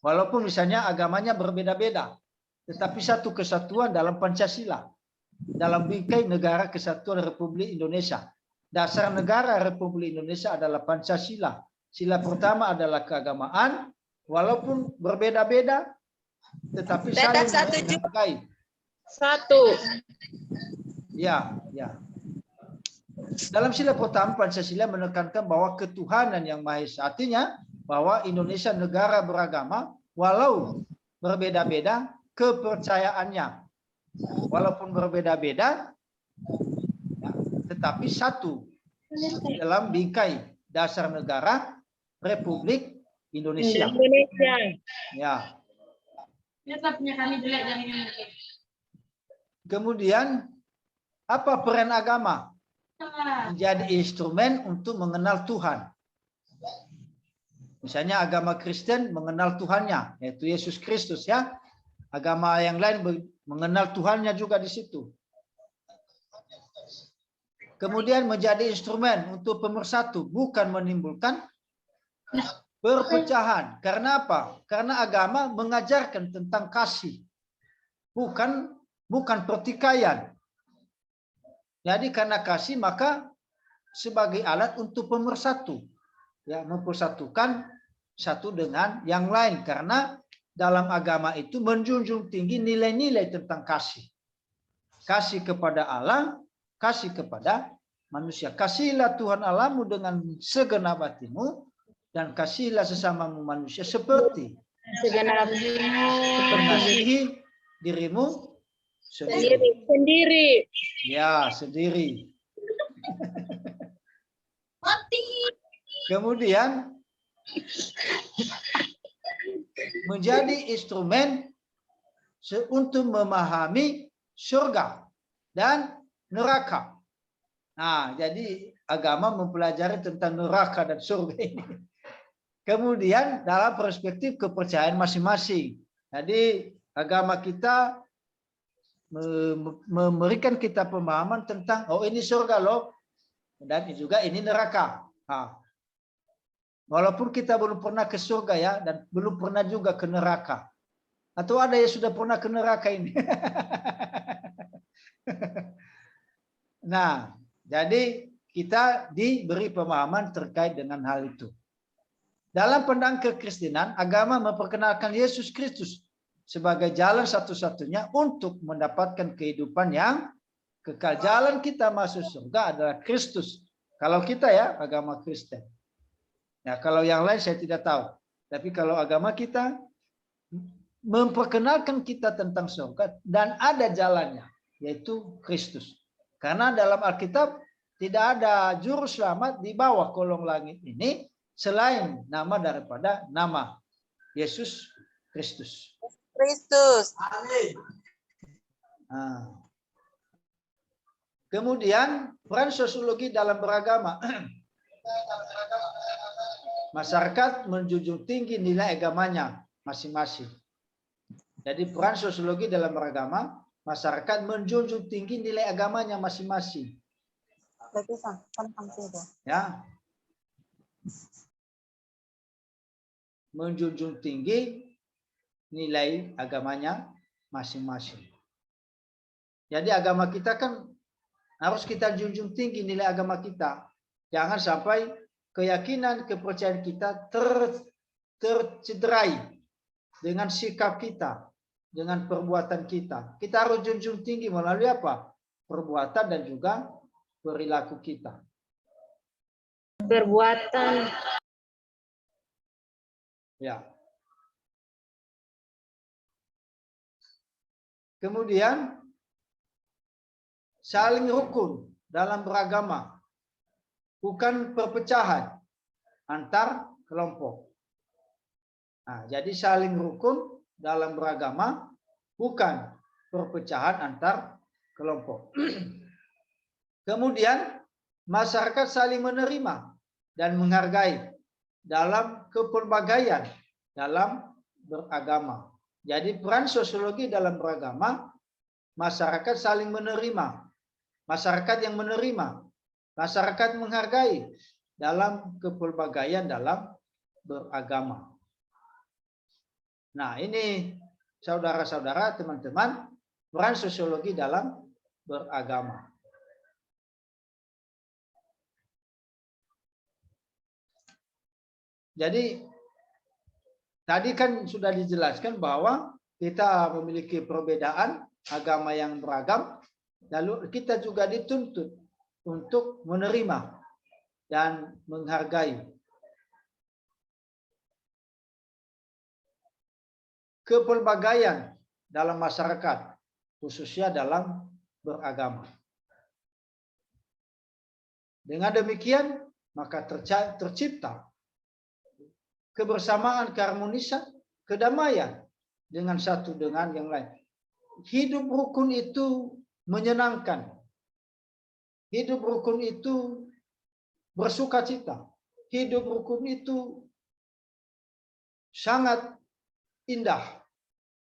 Walaupun misalnya agamanya berbeda-beda, tetapi satu kesatuan dalam Pancasila, dalam bingkai negara kesatuan Republik Indonesia. Dasar negara Republik Indonesia adalah Pancasila. Sila pertama adalah keagamaan, walaupun berbeda-beda, tetapi saling menghargai. 1. Ya. Dalam sila pertama Pancasila menekankan bahwa ketuhanan yang Maha Esa, artinya bahwa Indonesia negara beragama walau berbeda-beda kepercayaannya. Walaupun berbeda-beda ya, tetapi satu dalam bingkai dasar negara Republik Indonesia. Ya. Kemudian apa peran agama? Menjadi instrumen untuk mengenal Tuhan. Misalnya agama Kristen mengenal Tuhannya, yaitu Yesus Kristus ya. Agama yang lain mengenal Tuhannya juga di situ. Kemudian menjadi instrumen untuk pemersatu, bukan menimbulkan perpecahan. Karena apa? Karena agama mengajarkan tentang kasih, bukan pertikaian. Jadi karena kasih maka sebagai alat untuk pemersatu, ya, mempersatukan satu dengan yang lain. Karena dalam agama itu menjunjung tinggi nilai-nilai tentang kasih. Kasih kepada Allah, kasih kepada manusia. Kasihlah Tuhan Allahmu dengan segenap hatimu dan kasihlah sesamamu manusia seperti mengasihi dirimu sendiri. Ya, sendiri. Kemudian menjadi instrumen untuk memahami surga dan neraka. Nah, jadi agama mempelajari tentang neraka dan surga ini. Kemudian dalam perspektif kepercayaan masing-masing. Jadi agama kita memberikan kita pemahaman tentang oh ini surga loh dan juga ini neraka. Nah, walaupun kita belum pernah ke surga ya dan belum pernah juga ke neraka. Atau ada yang sudah pernah ke neraka ini. Nah, jadi kita diberi pemahaman terkait dengan hal itu. Dalam pandangan kekristenan, agama memperkenalkan Yesus Kristus sebagai jalan satu-satunya untuk mendapatkan kehidupan yang kekal. Jalan kita masuk surga adalah Kristus. Kalau kita ya, agama Kristen. Ya, kalau yang lain saya tidak tahu. Tapi kalau agama kita memperkenalkan kita tentang surga dan ada jalannya, yaitu Kristus. Karena dalam Alkitab tidak ada juru selamat di bawah kolong langit ini selain nama daripada nama Yesus Kristus. Kristus. Nah. Kemudian peran sosiologi dalam beragama. Masyarakat menjunjung tinggi nilai agamanya masing-masing. Jadi peran sosiologi dalam beragama, masyarakat menjunjung tinggi nilai agamanya masing-masing. Ya. Menjunjung tinggi nilai agamanya masing-masing. Jadi agama kita kan harus kita junjung tinggi nilai agama kita. Jangan sampai keyakinan, kepercayaan kita tercederai dengan sikap kita, dengan perbuatan kita. Kita harus junjung tinggi melalui apa? Perbuatan dan juga perilaku kita. Perbuatan. Ya. Kemudian saling rukun dalam beragama, bukan perpecahan antar kelompok. Nah, jadi saling rukun dalam beragama, bukan perpecahan antar kelompok. Kemudian masyarakat saling menerima dan menghargai dalam kepelbagaian dalam beragama. Jadi peran sosiologi dalam beragama, masyarakat saling menerima, masyarakat yang menerima, masyarakat menghargai dalam kepelbagaian dalam beragama. Nah, ini saudara-saudara, teman-teman, peran sosiologi dalam beragama. Jadi tadi kan sudah dijelaskan bahwa kita memiliki perbedaan agama yang beragam, lalu kita juga dituntut untuk menerima dan menghargai kepelbagaian dalam masyarakat, khususnya dalam beragama. Dengan demikian, maka tercipta kebersamaan, keharmonisan, kedamaian dengan satu dengan yang lain. Hidup rukun itu menyenangkan. Hidup rukun itu bersukacita. Hidup rukun itu sangat indah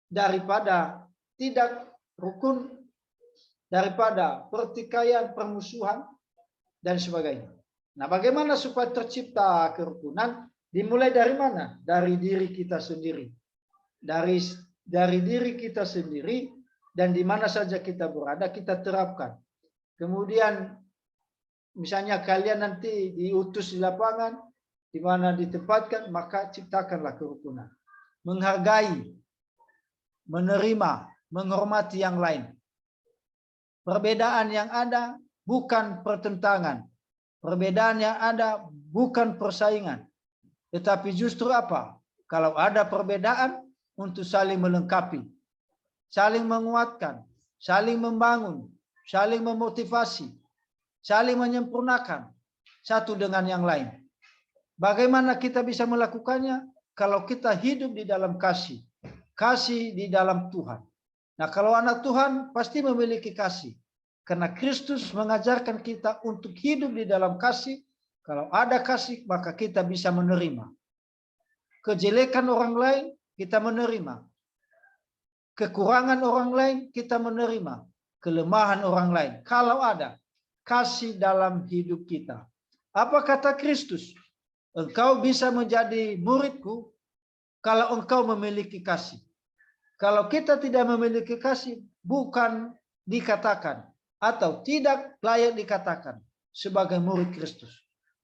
daripada tidak rukun, daripada pertikaian, permusuhan, dan sebagainya. Nah, bagaimana supaya tercipta kerukunan? Dimulai dari mana? Dari diri kita sendiri. Dari diri kita sendiri, dan di mana saja kita berada kita terapkan. Kemudian misalnya kalian nanti diutus di lapangan, di mana ditempatkan, maka ciptakanlah kerukunan. Menghargai, menerima, menghormati yang lain. Perbedaan yang ada bukan pertentangan. Perbedaan yang ada bukan persaingan. Tetapi justru apa? Kalau ada perbedaan, untuk saling melengkapi, saling menguatkan, saling membangun, saling memotivasi, saling menyempurnakan satu dengan yang lain. Bagaimana kita bisa melakukannya? Kalau kita hidup di dalam kasih. Kasih di dalam Tuhan. Nah, kalau anak Tuhan pasti memiliki kasih. Karena Kristus mengajarkan kita untuk hidup di dalam kasih. Kalau ada kasih, maka kita bisa menerima. Kejelekan orang lain, kita menerima. Kekurangan orang lain, kita menerima. Kelemahan orang lain. Kalau ada kasih dalam hidup kita. Apa kata Kristus? Engkau bisa menjadi muridku kalau engkau memiliki kasih. Kalau kita tidak memiliki kasih, bukan dikatakan atau tidak layak dikatakan sebagai murid Kristus.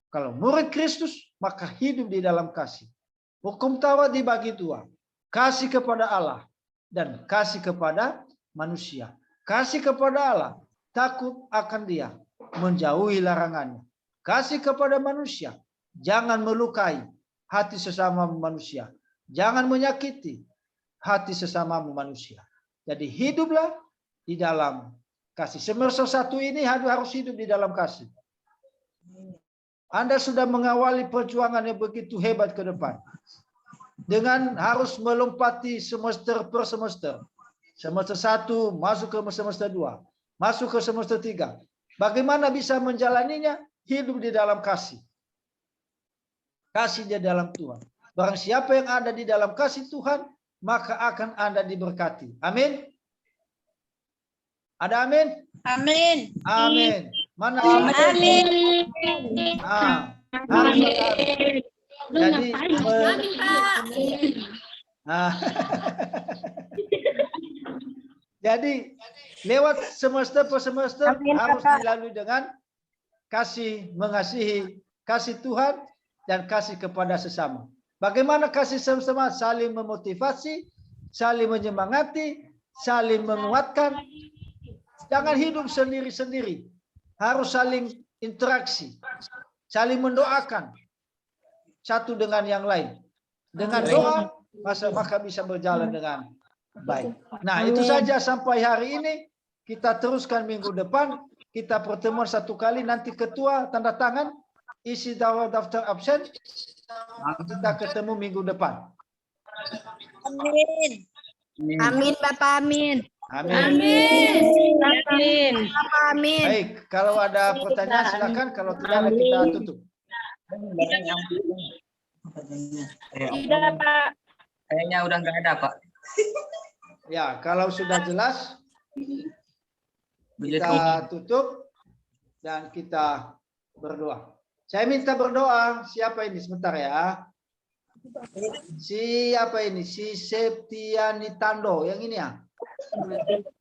Kalau murid Kristus, maka hidup di dalam kasih. Hukum Taurat dibagi dua. Kasih kepada Allah dan kasih kepada manusia. Kasih kepada Allah, takut akan Dia, menjauhi larangannya. Kasih kepada manusia, jangan melukai hati sesama manusia. Jangan menyakiti hati sesama manusia. Jadi hiduplah di dalam kasih. Semester 1 ini harus hidup di dalam kasih. Anda sudah mengawali perjuangan yang begitu hebat ke depan. Dengan harus melompati semester per semester. Semester 1 masuk ke semester 2. Masuk ke semester 3. Bagaimana bisa menjalaninya? Hidup di dalam kasih. Kasih di dalam Tuhan. Barang siapa yang ada di dalam kasih Tuhan, maka akan Anda diberkati. Amin. Ada amin? Amin. Amin. Mana Amin. harus berkati. Jadi jadi lewat semester per semester harus dilalui dengan kasih, mengasihi, kasih Tuhan dan kasih kepada sesama. Bagaimana kasih sesama? Saling memotivasi, saling menyemangati, saling menguatkan. Jangan hidup sendiri-sendiri. Harus saling interaksi, saling mendoakan satu dengan yang lain. Dengan doa, maka bisa berjalan dengan baik. Nah, itu saja sampai hari ini. Kita teruskan minggu depan. Kita pertemuan satu kali. Nanti ketua tanda tangan, isi daftar absen. Kita ketemu minggu depan. Amin. Amin, Bapak, amin. Amin. Amin. Bapak, amin. Baik, kalau ada pertanyaan silakan. Kalau tidak, kita tutup. Tidak, Pak. Kayaknya udah nggak ada, Pak. Ya, kalau sudah jelas, kita tutup dan kita berdoa. Saya minta berdoa. Siapa ini? Sebentar ya. Siapa ini? Si Septiani Tando. Yang ini ya?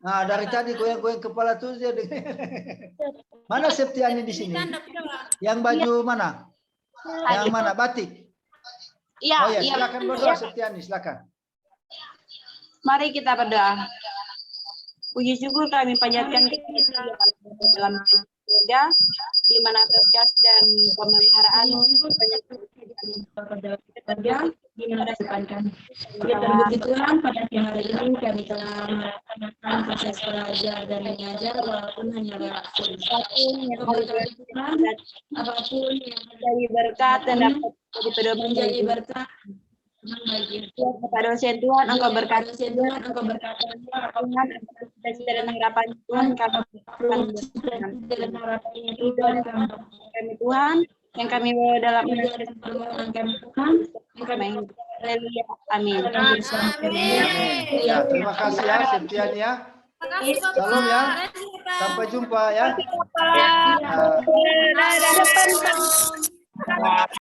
Nah, dari tadi goyang-goyang kepala tuh dia. Mana Septiani di sini? Yang baju mana? Yang mana? Batik? Iya, Oh ya, silakan berdoa Septiani, silakan. Mari kita berdoa. Puji syukur kami panjatkan dalam surga, di mana atas kasih dan pemeliharaan-Mu banyak kerja di mana depankan. Ya terbukti Tuhan, pada siang hari ini kami telah melaksanakan proses belajar dan mengajar walaupun hanya apapun yang menjadi berkat dan dapat jadi pedoman menjadi berkat kepada dosen Tuhan, Engkau berkati Tuhan, Engkau berkati Tuhan, cita-cita dan harapan Tuhan, kami Tuhan, yang kami bawa dalam permohonan kami Tuhan, yang kami haleluya, amin. Ya, terima kasih ya Septiani ya. Salam ya. Sampai jumpa ya. Dadah.